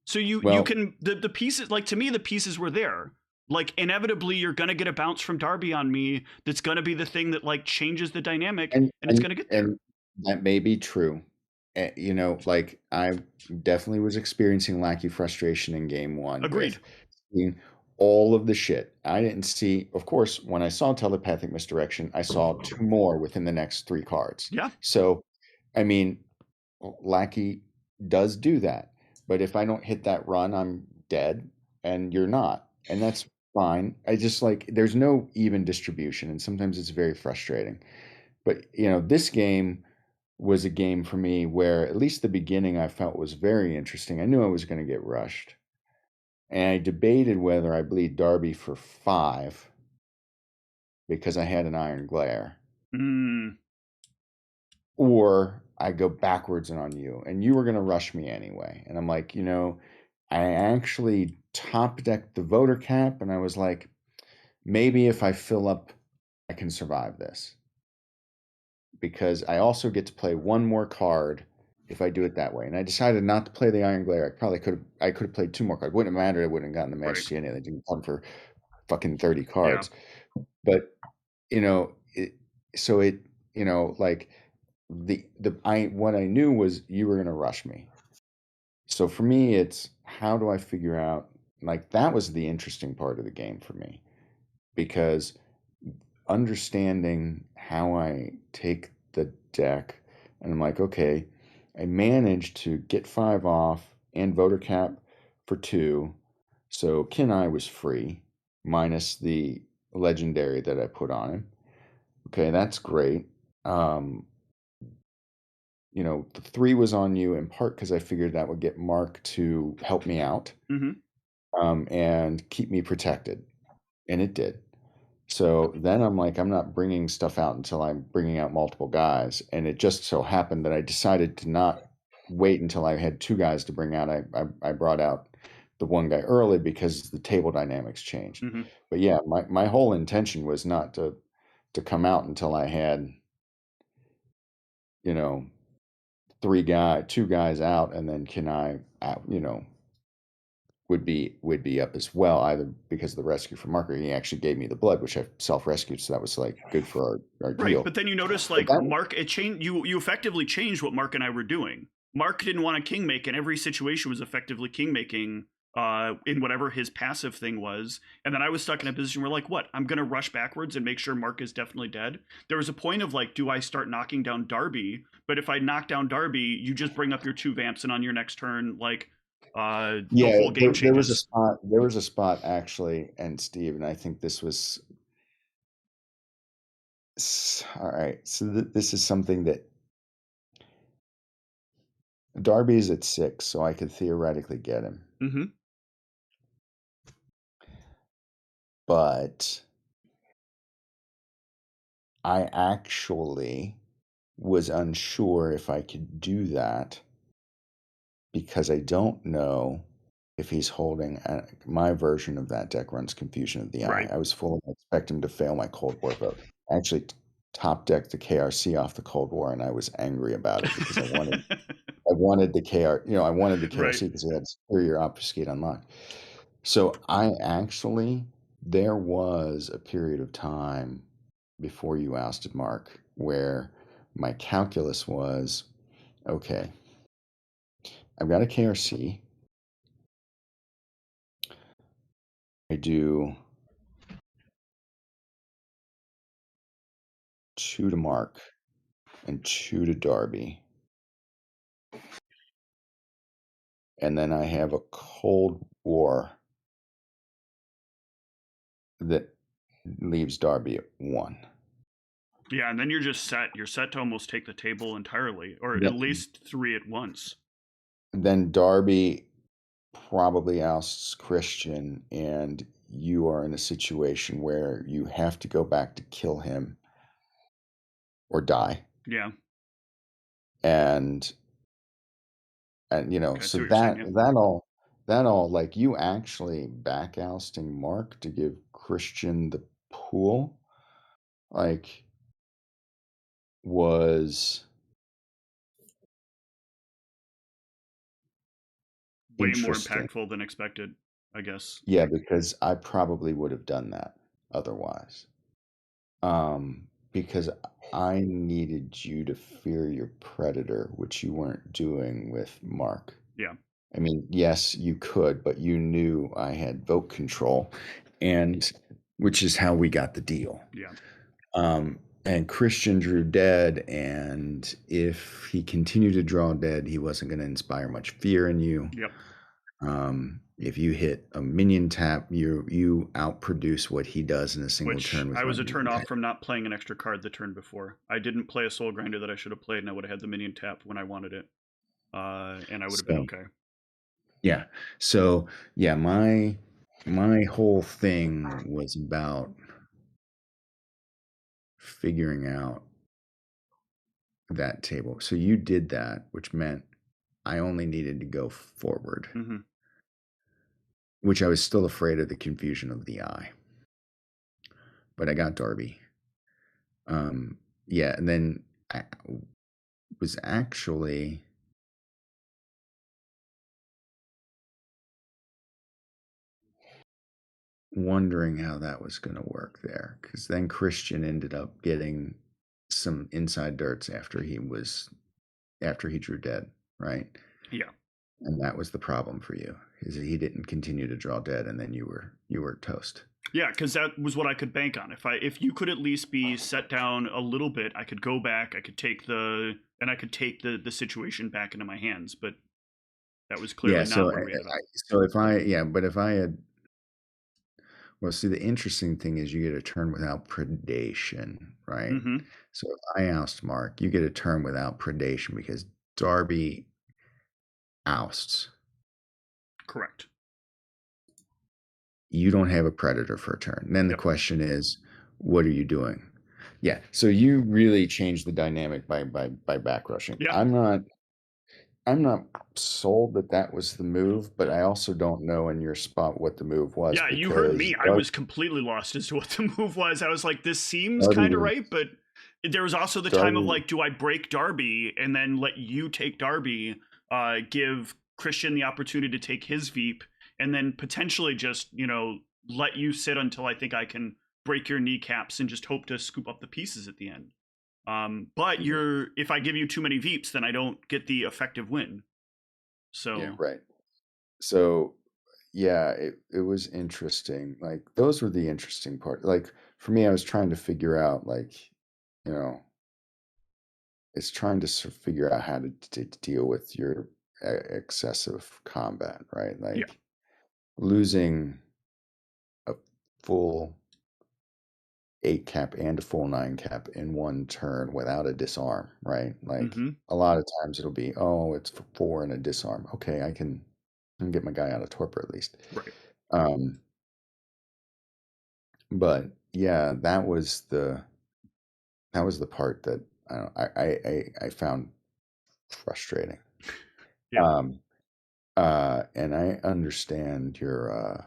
So you can, the pieces, like, to me, the pieces were there. Like, inevitably, you're going to get a bounce from Darby on me that's going to be the thing that, like, changes the dynamic, and it's going to get there. And that may be true. Like, I definitely was experiencing lackey frustration in game 1. Agreed. All of the shit. I didn't see, of course, when I saw telepathic misdirection, I saw 2 more within the next 3 cards. Yeah. So, I mean, lackey does do that. But if I don't hit that run, I'm dead. and you're not, and that's fine. I just like there's no even distribution, and sometimes it's very frustrating. But this game was a game for me where at least the beginning I felt was very interesting. I knew I was going to get rushed, and I debated whether I bleed Darby for 5 because I had an Iron Glare. Or I go backwards and on you, and you were going to rush me anyway. And I'm like, I actually top decked the voter cap, and I was like, maybe if I fill up, I can survive this. Because I also get to play one more card if I do it that way. And I decided not to play the Iron Glare. I could have played 2 more cards. Wouldn't have mattered. I wouldn't have gotten the Majesty anyway. They didn't come for fucking 30 cards. Yeah. But what I knew was you were going to rush me. So for me, it's how do I figure out, like, that was the interesting part of the game for me, because understanding how I take the deck, and I'm like, okay, I managed to get 5 off and voter cap for 2. So Kenai was free, minus the legendary that I put on him. Okay, that's great. The 3 was on you in part because I figured that would get Mark to help me out, and keep me protected, and it did. So then I'm like, I'm not bringing stuff out until I'm bringing out multiple guys, and it just so happened that I decided to not wait until I had 2 guys to bring out. I brought out the 1 guy early because the table dynamics changed. But yeah, my whole intention was not to come out until I had 2 guys out, and then Kenai would be up as well, either because of the rescue from Mark, or he actually gave me the blood, which I self-rescued, so that was like good for our deal. Right, but then you notice like Mark, it changed. You effectively changed what Mark and I were doing. Mark didn't want a king make, and every situation was effectively king making in whatever his passive thing was. And then I was stuck in a position where, like, what? I'm going to rush backwards and make sure Mark is definitely dead. There was a point of like, do I start knocking down Darby? But if I knock down Darby, you just bring up your 2 vamps, and on your next turn, like, the whole game changes. There was a spot actually, and Steve, and I think this was all right. So this is something that Darby's at 6, so I could theoretically get him. But I actually was unsure if I could do that because I don't know if he's holding my version of that deck runs Confusion of the Eye. I was fully expecting to fail my Cold War vote. I actually top decked the KRC off the Cold War, and I was angry about it because I wanted the KRC because he had Superior Obfuscate unlocked. So there was a period of time before you ousted Mark where my calculus was, okay, I've got a KRC. I do 2 to Mark and 2 to Darby. And then I have a Cold War that leaves Darby at 1. Yeah, and then you're just set. You're set to almost take the table entirely, or at least 3 at once. Then Darby probably ousts Christian, and you are in a situation where you have to go back to kill him or die. Yeah. And so that all like you actually back ousting Mark to give Christian the pool, like, was way more impactful than expected, I guess. Yeah, because I probably would have done that otherwise. Because I needed you to fear your predator, which you weren't doing with Mark. Yeah. I mean, yes, you could, but you knew I had vote control, and which is how we got the deal. Yeah. And Christian drew dead, and if he continued to draw dead, he wasn't going to inspire much fear in you. Yep. If you hit a minion tap, you outproduce what he does in a single turn. With I was a turn off from not playing an extra card the turn before. I didn't play a Soul Grinder that I should have played, and I would have had the minion tap when I wanted it, and I would have been okay. Yeah. So yeah, my whole thing was about figuring out that table. So you did that, which meant I only needed to go forward, which I was still afraid of the confusion of the eye. But I got Darby. Yeah, and then I was actually wondering how that was going to work there, because then Christian ended up getting some inside dirts after he drew dead, right? Yeah. And that was the problem for you, is that he didn't continue to draw dead, and then you were toast. Yeah, because that was what I could bank on. If you could at least be set down a little bit, I could go back. I could take the situation back into my hands. But that was clearly not where we ended up. But if I had, well, see, the interesting thing is you get a turn without predation, right? So if I oust Mark, you get a turn without predation because Darby ousts. Correct. You don't have a predator for a turn. Then the question is, what are you doing? Yeah. So you really changed the dynamic by back rushing. Yeah. I'm not sold that was the move, but I also don't know in your spot what the move was. Yeah, you heard me. I was completely lost as to what the move was. I was like, this seems kind of right, but there was also the time of like, do I break Darby and then let you take Darby, give Christian the opportunity to take his Veep, and then potentially just, let you sit until I think I can break your kneecaps and just hope to scoop up the pieces at the end. But if I give you too many Veeps, then I don't get the effective win. So yeah, right. So yeah, it was interesting. Like those were the interesting part. Like for me, I was trying to figure out it's trying to sort of figure out how to deal with your excessive combat, right? Like losing a full 8 cap and a full 9 cap in one turn without a disarm, right? Like a lot of times it'll be, oh, it's 4 and a disarm. Okay, I can get my guy out of torpor at least. Right. But yeah, that was the part that I found frustrating. Yeah. And I understand your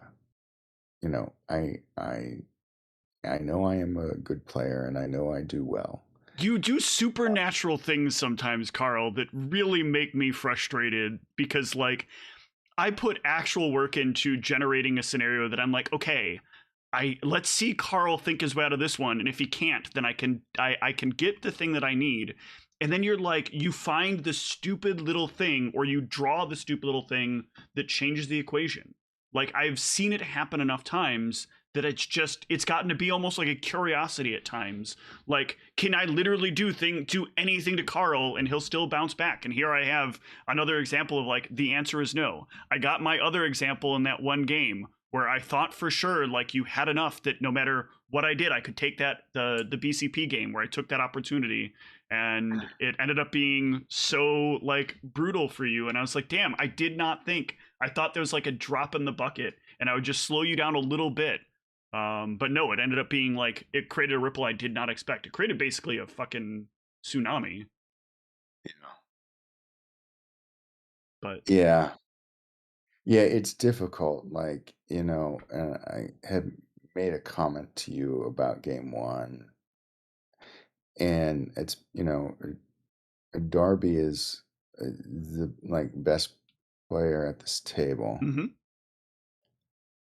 I know I am a good player and I know I do well. You do supernatural things sometimes, Carl, that really make me frustrated because, like, I put actual work into generating a scenario that I'm like, okay, let's see Carl think his way out of this one, and if he can't, then I can get the thing that I need. And then you're like, you find the stupid little thing, or you draw the stupid little thing that changes the equation. Like, I've seen it happen enough times that it's gotten to be almost like a curiosity at times. Like, can I literally do anything to Carl and he'll still bounce back? And here I have another example of like, the answer is no. I got my other example in that one game where I thought for sure like you had enough that no matter what I did, I could take the BCP game where I took that opportunity, and it ended up being so like brutal for you. And I was like, damn, I did not think. I thought there was like a drop in the bucket and I would just slow you down a little bit. But no, it ended up being like, it created a ripple I did not expect. It created basically a fucking tsunami. Yeah. But yeah, it's difficult. Like, I had made a comment to you about game 1, and it's, Darby is the like best player at this table.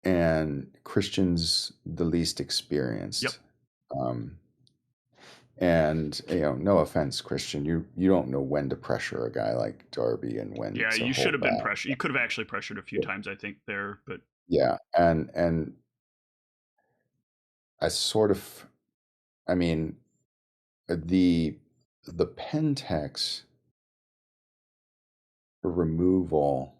And Christian's the least experienced. Yep. And no offense, Christian, you don't know when to pressure a guy like Darby and when. Yeah, to you should have been back. pressured. You could have actually pressured a few times, I think, there. But yeah, and I sort of, I mean, the Pentex removal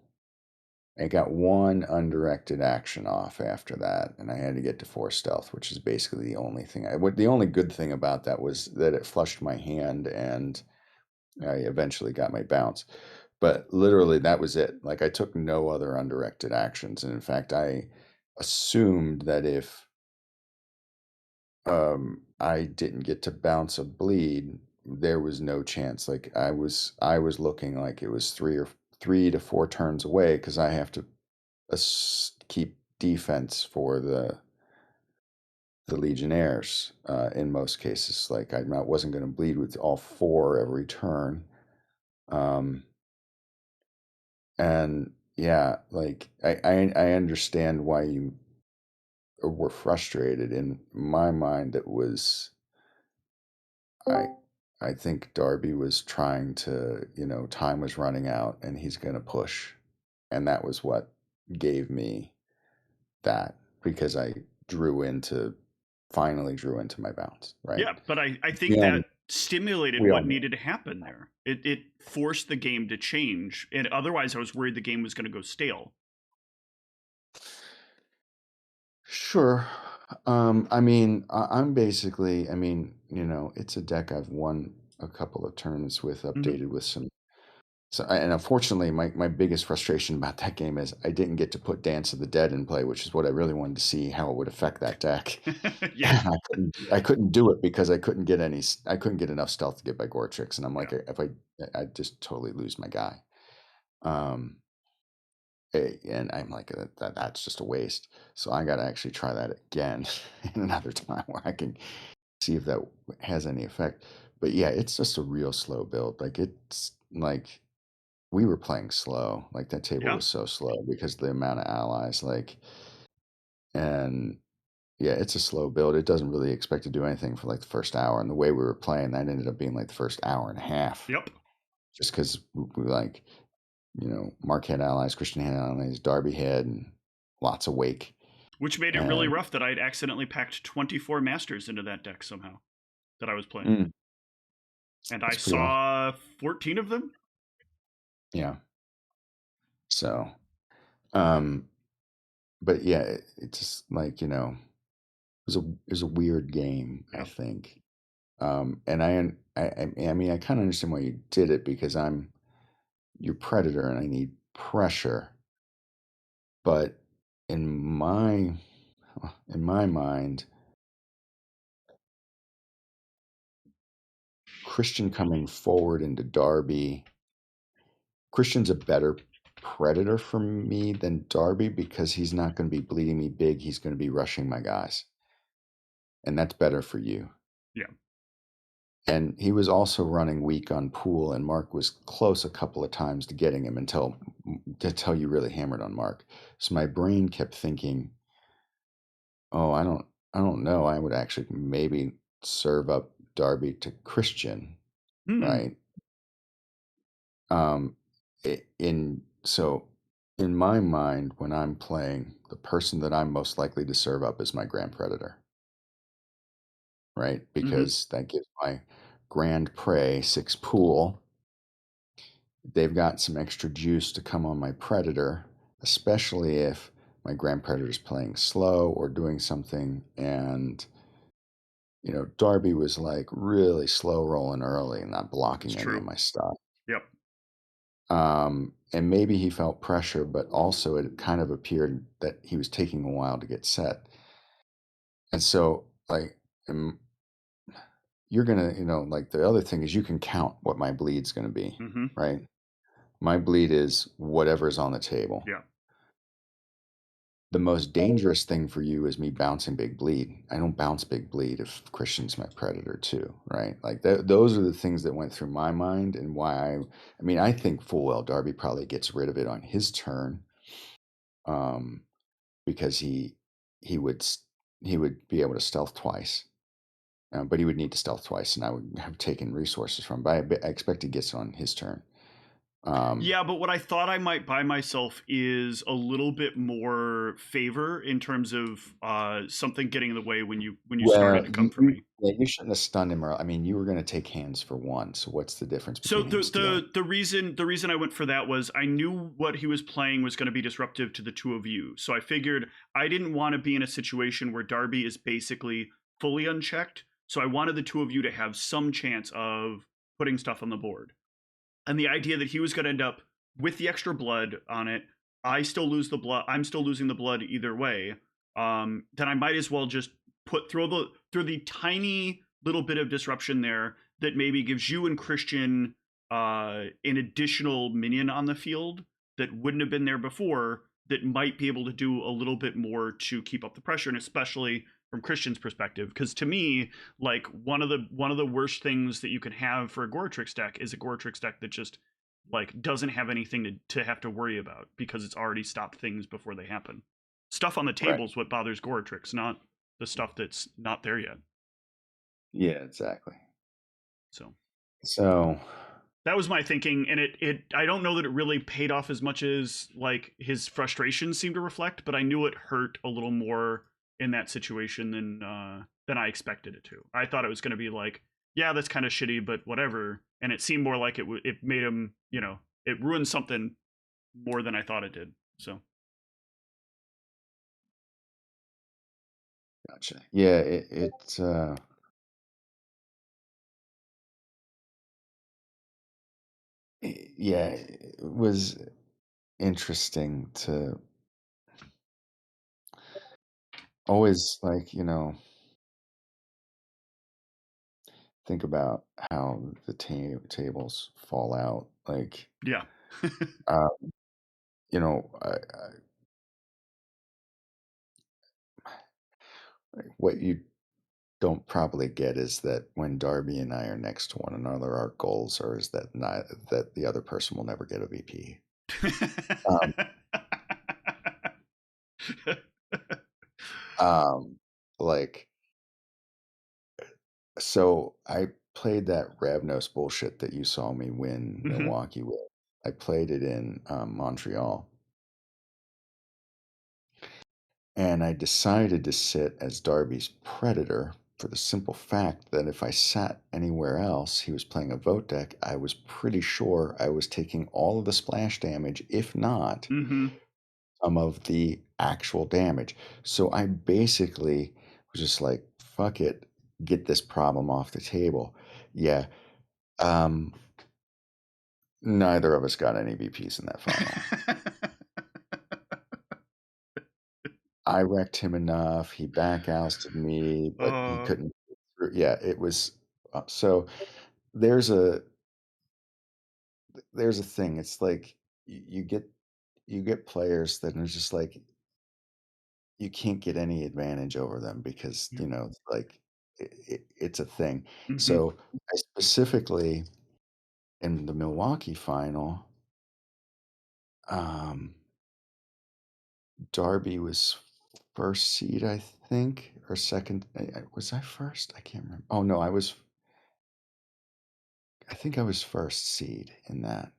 I got one undirected action off after that, and I had to get to 4 stealth, which is basically the only thing. The only good thing about that was that it flushed my hand, and I eventually got my bounce. But literally, that was it. Like, I took no other undirected actions, and in fact, I assumed that if I didn't get to bounce a bleed, there was no chance. Like, I was looking like it was 3 to 4 turns away, because I have to keep defense for the Legionnaires in most cases. Like, I wasn't going to bleed with all 4 every turn. And yeah, like, I understand why you were frustrated. In my mind, it was, I think Darby was trying to, time was running out and he's going to push. And that was what gave me that, because I finally drew into my bounce, right? Yeah, but I think that stimulated what needed to happen there. It forced the game to change, and otherwise I was worried the game was going to go stale. Sure. I mean, I'm basically, it's a deck I've won a couple of turns with, updated with some. So, and unfortunately, my biggest frustration about that game is I didn't get to put Dance of the Dead in play, which is what I really wanted to see how it would affect that deck. Yeah, I couldn't do it because I couldn't get enough stealth to get by Goretrix, and I'm like, if I just totally lose my guy. And I'm like, that's just a waste. So I got to actually try that again in another time where I can see if that has any effect. But yeah, it's just a real slow build. Like, it's like we were playing slow. Like, that table was so slow because of the amount of allies. Like, and yeah, it's a slow build. It doesn't really expect to do anything for like the first hour. And the way we were playing, that ended up being like the first hour and a half. Yep. Just because we like, Mark had allies, Christian had allies, Darby had, and lots of wake. Which made it really rough that I'd accidentally packed 24 masters into that deck somehow that I was playing. And I saw 14 of them. Yeah. So, but yeah, it's just like, it was a weird game, I think. And I mean, I kind of understand why you did it, because I'm your predator and I need pressure. But in my mind, Christian coming forward into Darby, Christian's a better predator for me than Darby, because he's not going to be bleeding me big. He's going to be rushing my guys. And that's better for you. Yeah. And he was also running weak on pool, and Mark was close a couple of times to getting him until you really hammered on Mark. So my brain kept thinking, oh, I don't know. I would actually maybe serve up Darby to Christian, right? In my mind, when I'm playing, the person that I'm most likely to serve up is my Grand Predator, right? Because that gives my Grand Prey 6 pool. They've got some extra juice to come on my Predator, especially if my Grand Predator is playing slow or doing something. And, Darby was like really slow rolling early and not blocking any of my stuff. Yep. And maybe he felt pressure, but also it kind of appeared that he was taking a while to get set. And so, like, you're going to, like, the other thing is you can count what my bleed's going to be, right? My bleed is whatever's on the table. Yeah. The most dangerous thing for you is me bouncing big bleed. I don't bounce big bleed if Christian's my predator too, right? Like, those are the things that went through my mind, and why I think full well Darby probably gets rid of it on his turn, because he would be able to stealth twice, but he would need to stealth twice, and I would have taken resources from him. But I expect he gets on his turn. Yeah, but what I thought I might buy myself is a little bit more favor in terms of something getting in the way when you started to come for me. Yeah, you shouldn't have stunned him. I mean, you were going to take hands for one. So what's the difference So between him stealing? the reason I went for that was I knew what he was playing was going to be disruptive to the two of you. So I figured I didn't want to be in a situation where Darby is basically fully unchecked. So I wanted the two of you to have some chance of putting stuff on the board. And the idea that he was going to end up with the extra blood on it, I still lose the blood. I'm still losing the blood either way. Then I might as well just throw the tiny little bit of disruption there that maybe gives you and Christian an additional minion on the field that wouldn't have been there before, that might be able to do a little bit more to keep up the pressure, and especially from Christian's perspective, because to me, like one of the worst things that you can have for a Goretrix deck is a Goretrix deck that just like doesn't have anything to have to worry about because it's already stopped things before they happen. Stuff on the table is what bothers Goretrix, not the stuff that's not there yet. Yeah, exactly. So that was my thinking, and it I don't know that it really paid off as much as like his frustration seemed to reflect, but I knew it hurt a little more in that situation than I expected it to. I thought it was going to be like, yeah, that's kind of shitty, but whatever, and it seemed more like it made him, it ruined something more than I thought it did. So gotcha. Yeah, it was interesting to always, like, think about how the tables fall out. Like, yeah. What you don't probably get is that when Darby and I are next to one another, our goals are is that that the other person will never get a VP. Like, so I played that Ravnos bullshit that you saw me win Milwaukee with. I played it in Montreal. And I decided to sit as Darby's Predator for the simple fact that if I sat anywhere else, he was playing a vote deck, I was pretty sure I was taking all of the splash damage, if not some of the actual damage. So I basically was just like, fuck it, get this problem off the table. Yeah. Neither of us got any VPs in that final. I wrecked him enough. He back ousted me, but he couldn't. Yeah, it was. So there's a thing. It's like you get players that are just like you can't get any advantage over them because like it's a thing. So I specifically in the Milwaukee final, Darby was first seed, I think, or second. Was I first? I can't remember. Oh no, I think I was first seed in that,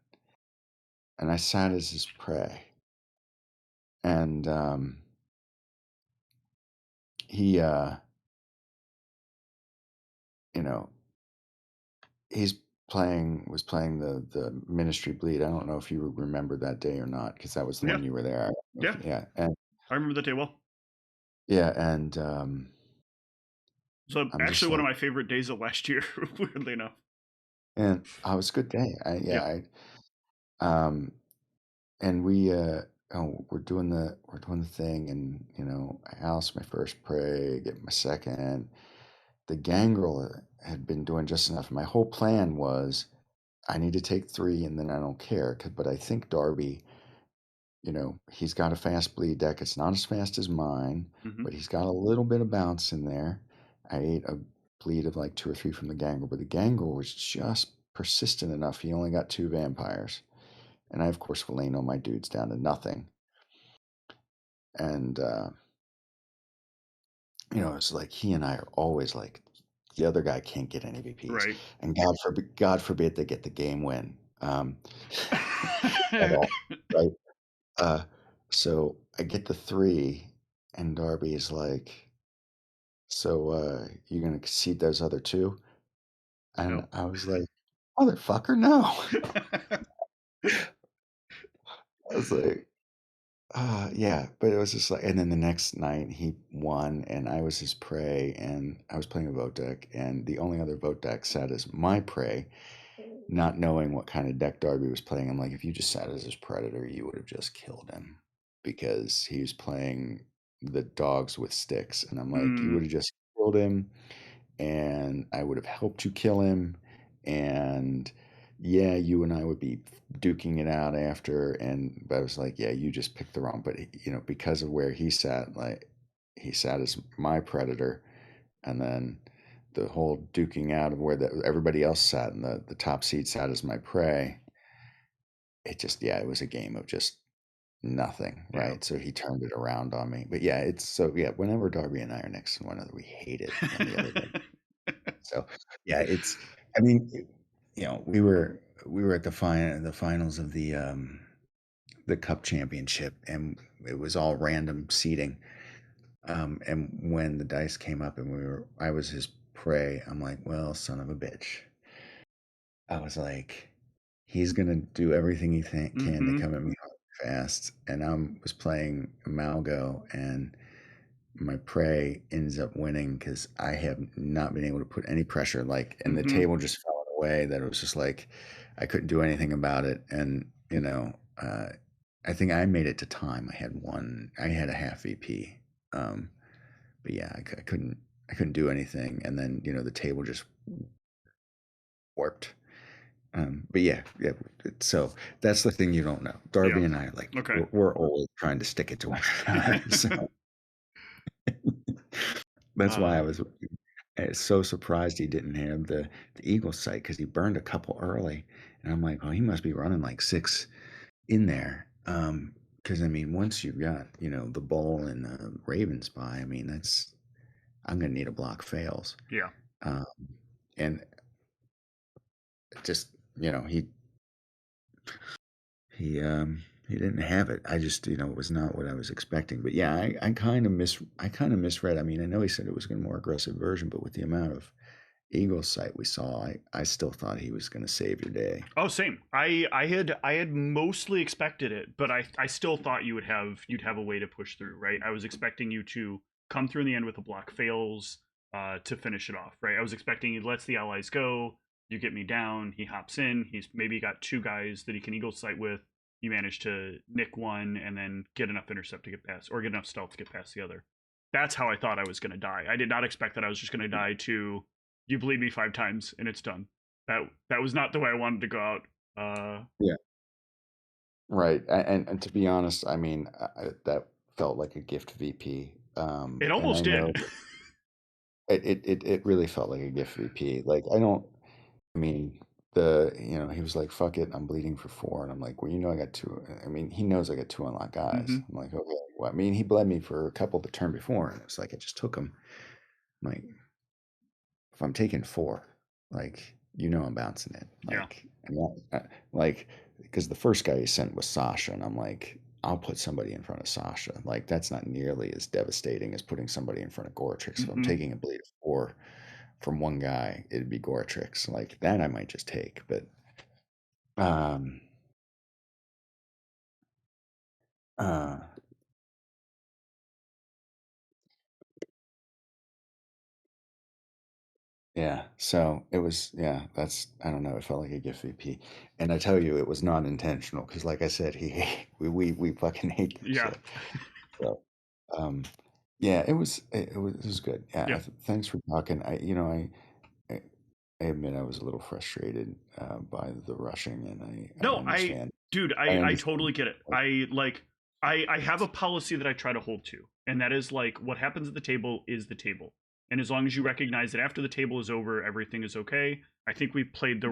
and I sat as his prey, and he, he's was playing the Ministry Bleed. I don't know if you remember that day or not, because that was the one you were there. Yeah, and I remember that day well. Yeah, and so actually one of my favorite days of last year, weirdly enough. And it was a good day. And we're doing the thing, and I house my first prey, get my second. The Gangrel had been doing just enough. My whole plan was I need to take 3 and then I don't care. But I think Darby, he's got a fast bleed deck. It's not as fast as mine, but he's got a little bit of bounce in there. I ate a bleed of like 2 or 3 from the Gangrel, but the Gangrel was just persistent enough. He only got 2 vampires. And I, of course, Valeno my dudes down to nothing. And, it's like he and I are always like, the other guy can't get any VPs. Right. And God forbid they get the game win. at all, right? So I get the 3, and Darby is like, "So, you gonna concede those other 2?" And No. I was like, "Motherfucker, no." I was like, yeah," but it was just like, and then the next night he won, and I was his prey, and I was playing a vote deck, and the only other vote deck sat as my prey, not knowing what kind of deck Darby was playing. I'm like, if you just sat as his predator, you would have just killed him because he was playing the dogs with sticks, and I'm like, you would have just killed him, and I would have helped you kill him, and yeah, you and I would be duking it out after. And but I was like, yeah, you just picked the wrong. But because of where he sat, like he sat as my predator, and then the whole duking out of where everybody else sat, and the top seed sat as my prey. It just, yeah, it was a game of just nothing, right? Yeah. So he turned it around on me. But yeah, whenever Darby and I are next to one another, we hate it when the other one. So yeah, I mean, we were at the finals of the cup championship, and it was all random seating. And when the dice came up and I was his prey, I'm like, well, son of a bitch. I was like, he's gonna do everything he can to come at me hard and fast. And I was playing Malgo, and my prey ends up winning because I have not been able to put any pressure. Like, and the table just fell in a way that it was just like I couldn't do anything about it. And I think I made it to time. I had a half VP. But yeah, I couldn't do anything. And then the table just warped. But yeah. So that's the thing you don't know. Darby and I, like, Okay. we're always trying to stick it to one another. So that's why I was so surprised he didn't have the eagle sight, because he burned a couple early, and I'm like, oh, he must be running like 6 in there. Because I mean, once you've got the bull and the raven spy, I mean, I'm gonna need a block fails. Yeah. And just he didn't have it. I just it was not what I was expecting. But yeah, I kind of misread. I mean, I know he said it was going to be a more aggressive version, but with the amount of eagle sight we saw, I still thought he was going to save your day. Oh, same. I had mostly expected it, but I still thought you'd have a way to push through, right? I was expecting you to come through in the end with a block fails to finish it off, right? I was expecting he lets the allies go, you get me down, he hops in, he's maybe got 2 guys that he can eagle sight with, you manage to nick one and then get enough intercept to get past, or get enough stealth to get past the other. That's how I thought I was going to die. I did not expect that I was just going to die to you bleed me 5 times and it's done. That was not the way I wanted to go out. Yeah. Right. And to be honest, I mean, that felt like a gift VP. It almost did. It really felt like a gift VP. Like, I mean, he was like, fuck it, I'm bleeding for 4. And I'm like, well, I got 2. I mean, he knows I got 2 unlocked guys. I'm like, okay. Well, I mean, he bled me for a couple the turn before, and it's like I just took him. I'm like, if I'm taking 4, like, I'm bouncing it. Like, like, because the first guy he sent was Sasha, and I'm like, I'll put somebody in front of Sasha. Like, that's not nearly as devastating as putting somebody in front of Goretrix. If I'm taking a bleed of 4 from one guy, it'd be Goretrix. Like, that I might just take. But yeah, so it was, I don't know, it felt like a gift VP. And I tell you, it was not intentional, because like I said, we fucking hate this shit. So, yeah, it was good. Yeah, thanks for talking. I admit I was a little frustrated by the rushing, and I understand. I totally get it. I have a policy that I try to hold to, and that is like, what happens at the table is the table. And as long as you recognize that after the table is over, everything is okay. I think we played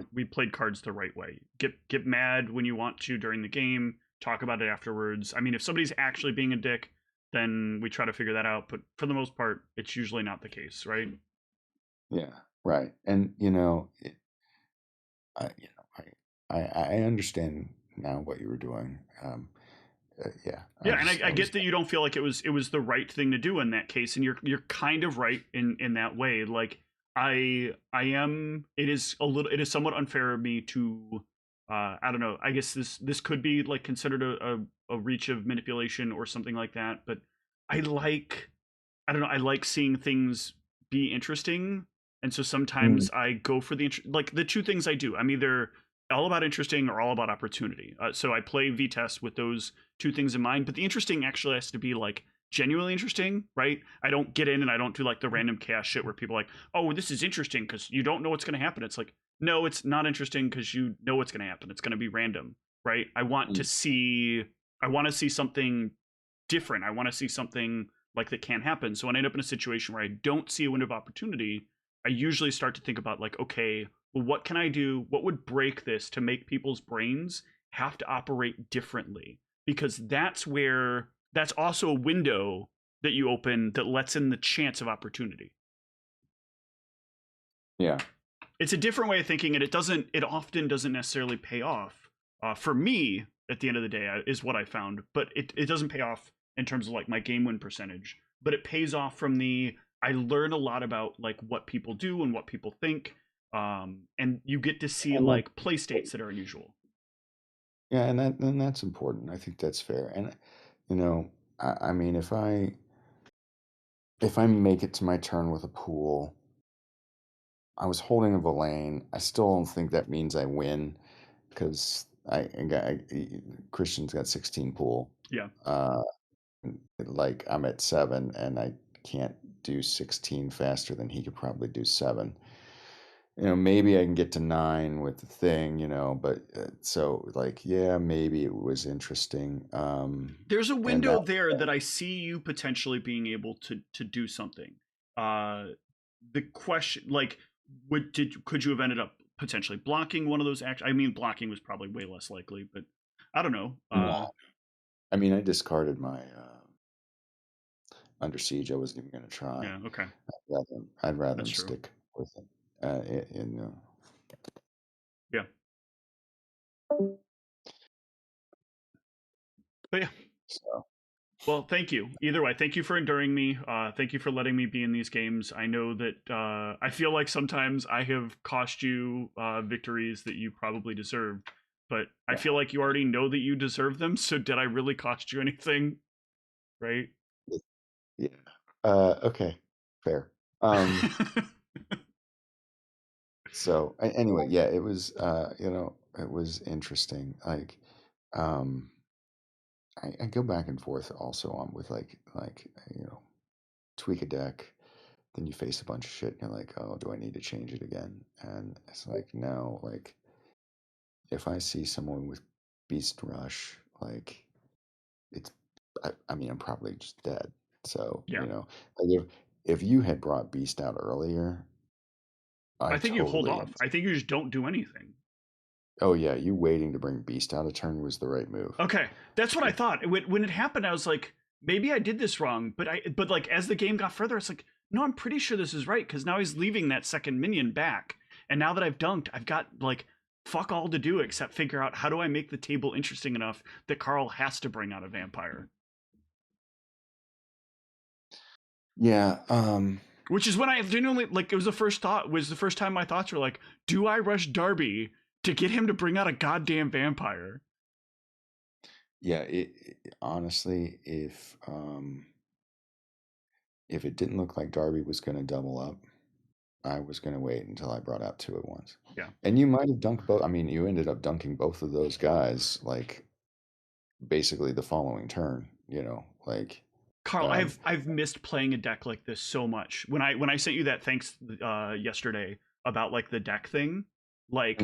cards the right way. Get mad when you want to during the game. Talk about it afterwards. I mean, if somebody's actually being a dick, then we try to figure that out. But for the most part, it's usually not the case, right? Yeah, right. And I understand now what you were doing. Yeah. And I get that you don't feel like it was the right thing to do in that case, and you're kind of right in that way. Like I am. It is somewhat unfair of me to. I don't know. I guess this could be like considered a reach of manipulation or something like that. But I don't know. I like seeing things be interesting, and so sometimes I go for the two things I do. I'm either all about interesting or all about opportunity. So I play VTest with those two things in mind. But the interesting actually has to be like genuinely interesting, right? I don't get in and I don't do like the random chaos shit where people are like, oh, this is interesting because you don't know what's going to happen. It's like, no, it's not interesting because you know what's going to happen. It's going to be random, right? I want to see something different. I want to see something like that can happen. So when I end up in a situation where I don't see a window of opportunity, I usually start to think about like, okay, well, what can I do? What would break this to make people's brains have to operate differently? Because that's also a window that you open that lets in the chance of opportunity. Yeah. It's a different way of thinking, and it often doesn't necessarily pay off. For me, at the end of the day, is what I found, but it doesn't pay off in terms of like my game win percentage, but it pays off from I learn a lot about like what people do and what people think. And you get to see like play states that are unusual. Yeah, and that's important. I think that's fair. And I mean, if I make it to my turn with a pool, I was holding a Villain. I still don't think that means I win because Christian's got 16 pool. Yeah. Like I'm at 7 and I can't do 16 faster than he could probably do 7. Maybe I can get to 9 with the thing, but so like, yeah, maybe it was interesting. There's a window there that I see you potentially being able to do something. The question, like, could you have ended up potentially blocking one of those actions? I mean, blocking was probably way less likely, but I don't know. No. I mean, I discarded my Under Siege. I wasn't even going to try. Yeah, okay. I'd rather stick with it. Yeah. But yeah. So. Well, thank you. Either way, thank you for enduring me. Thank you for letting me be in these games. I know that I feel like sometimes I have cost you victories that you probably deserved, but I feel like you already know that you deserve them. So did I really cost you anything? Right? Yeah. Okay. Fair. So anyway, yeah, it was it was interesting. Like I go back and forth also on with like tweak a deck, then you face a bunch of shit and you're like, oh, do I need to change it again? And it's like, no, like if I see someone with Beast Rush, like I mean, I'm probably just dead. So, like if you had brought Beast out earlier, I think you hold off. I think you just don't do anything. Oh yeah, you waiting to bring Beast out a turn was the right move. Okay, that's what I thought. When it happened, I was like, maybe I did this wrong. But like as the game got further, it's like, no, I'm pretty sure this is right because now he's leaving that second minion back, and now that I've dunked, I've got like fuck all to do except figure out how do I make the table interesting enough that Carl has to bring out a vampire. Yeah. Which is when I genuinely like it was the first time my thoughts were like, do I rush Darby to get him to bring out a goddamn vampire? Yeah, honestly, if it didn't look like Darby was going to double up, I was going to wait until I brought out 2 at once. Yeah. And you might have dunked both. I mean, you ended up dunking both of those guys like basically the following turn, like Carl, I've missed playing a deck like this so much. When I sent you that thanks yesterday about like the deck thing, like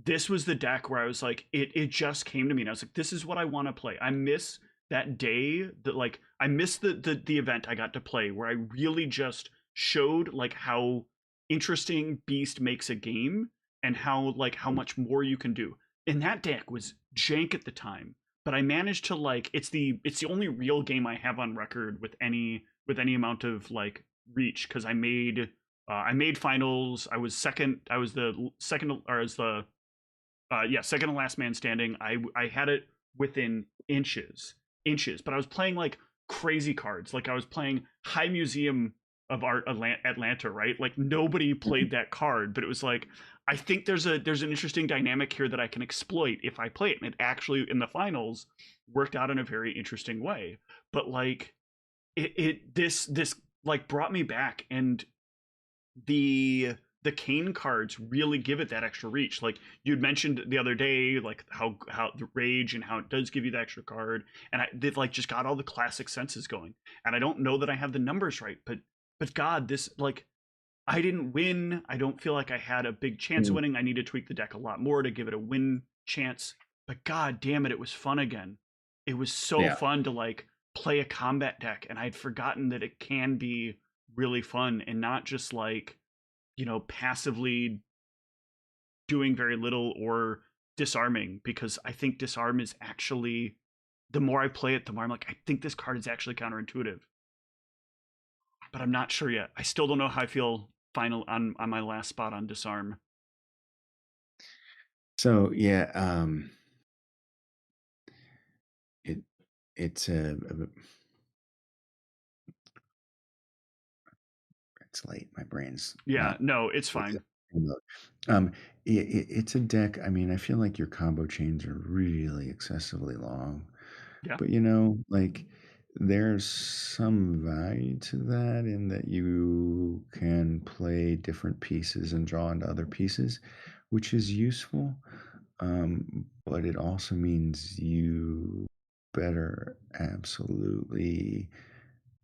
this was the deck where I was like, it just came to me and I was like, this is what I want to play. I miss that day that like I miss the event I got to play where I really just showed like how interesting Beast makes a game and how much more you can do. And that deck was jank at the time, but I managed to like it's the only real game I have on record with any amount of like reach because I made finals. I was second. I was the second or as the Yeah, second to last man standing. I had it within inches, but I was playing like crazy cards. Like I was playing High Museum of Art Atlanta, right? Like nobody played that card, but it was like I think there's an interesting dynamic here that I can exploit if I play it. And it actually in the finals worked out in a very interesting way. But like this like brought me back, and the cane cards really give it that extra reach. Like you'd mentioned the other day, like how the rage and how it does give you the extra card, and I did like just got all the classic senses going. And I don't know that I have the numbers right, but God, this like I didn't win. I don't feel like I had a big chance of winning. I need to tweak the deck a lot more to give it a win chance. But God damn it was fun again. It was so fun to like play a combat deck, and I'd forgotten that it can be really fun and not just like, you know, passively doing very little or disarming, because I think disarm is actually, the more I play it, the more I'm like, I think this card is actually counterintuitive. But I'm not sure yet. I still don't know how I feel final on my last spot on disarm. So yeah, it's it's late. My brain's no, it's fine. It's a deck. I mean, I feel like your combo chains are really excessively long. Yeah. But you know, like there's some value to that in that you can play different pieces and draw into other pieces, which is useful. But it also means you better absolutely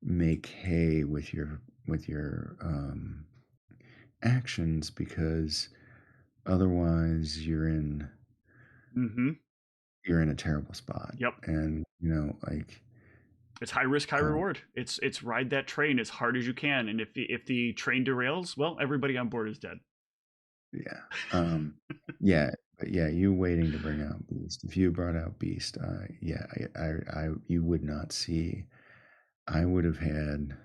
make hay with your actions, because otherwise you're in a terrible spot. Yep. And you know, like it's high risk, high reward. It's ride that train as hard as you can, and if the train derails, well, everybody on board is dead. Yeah. Yeah. But yeah, you waiting to bring out Beast. If you brought out Beast, yeah, I you would not see. I would have had.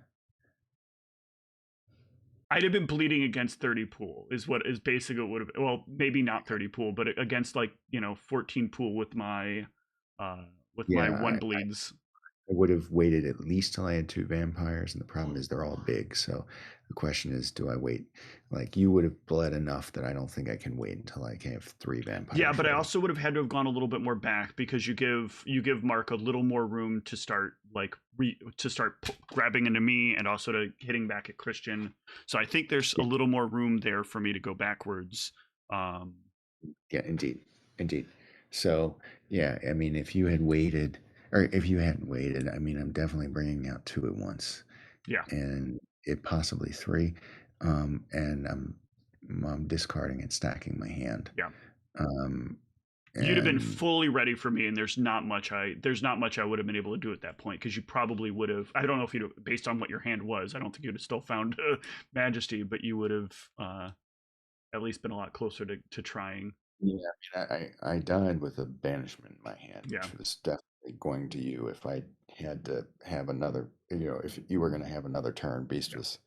I'd have been bleeding against 30 pool is what is basically what would have, well, maybe not 30 pool, but against like, you know, 14 pool with my my one bleeds. I would have waited at least till I had 2 vampires, and the problem is they're all big. So the question is, do I wait? Like you would have bled enough that I don't think I can wait until I can have 3 vampires. Yeah, but I also would have had to have gone a little bit more back, because you give Mark a little more room to start like grabbing into me, and also to hitting back at Christian. So I think there's a little more room there for me to go backwards. Yeah, indeed. So yeah, I mean, if you had waited, or if you hadn't waited, I mean, I'm definitely bringing out 2 at once. Yeah. And it possibly 3. And I'm discarding and stacking my hand. Yeah. You'd have been fully ready for me, and there's not much I would have been able to do at that point, because you probably would have. I don't know if you'd, based on what your hand was, I don't think you'd have still found Majesty, but you would have at least been a lot closer to trying. Yeah, I died with a banishment in my hand, yeah, which was definitely going to you if I had to have another. You know, if you were going to have another turn, Beast was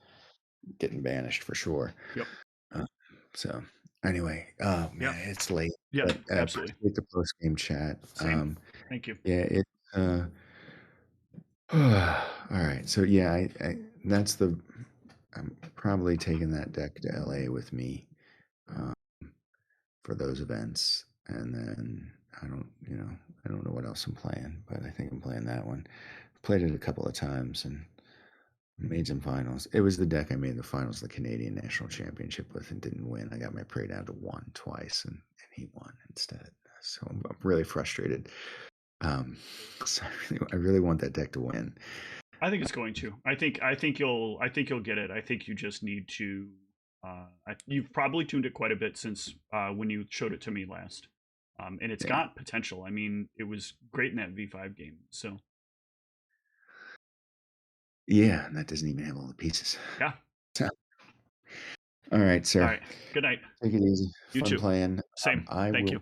getting banished for sure. Yep. So anyway, oh man, it's late. Yeah, but, absolutely. Appreciate the post game chat. Same. Thank you. Yeah, it. All right, so yeah, I that's the. I'm probably taking that deck to LA with me for those events, and then I don't know what else I'm playing, but I think I'm playing that one. Played it a couple of times and made some finals. It was the deck I made the finals of the Canadian National Championship with and didn't win. I got my prey down to 1 twice, and he won instead. So I'm really frustrated. So I really want that deck to win. I think it's going to. I think you'll get it. I think you just need to. You've probably tuned it quite a bit since when you showed it to me last, and it's got potential. I mean, it was great in that V5 game. So. Yeah, and that doesn't even have all the pieces. Yeah. So, all right, sir. All right. Good night. Take it easy. You Fun too. playing. Same. Thank you.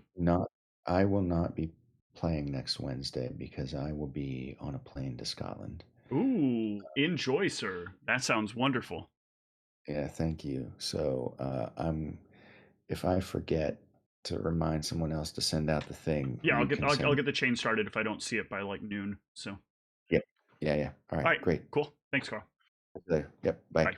I will not be playing next Wednesday because I will be on a plane to Scotland. Ooh, enjoy, sir. That sounds wonderful. Yeah, thank you. So if I forget to remind someone else to send out the thing. Yeah, I'll get the chain started if I don't see it by like noon. So. Yep. Yeah. All right. Great. Cool. Thanks, Carl. Later. Yep. Bye.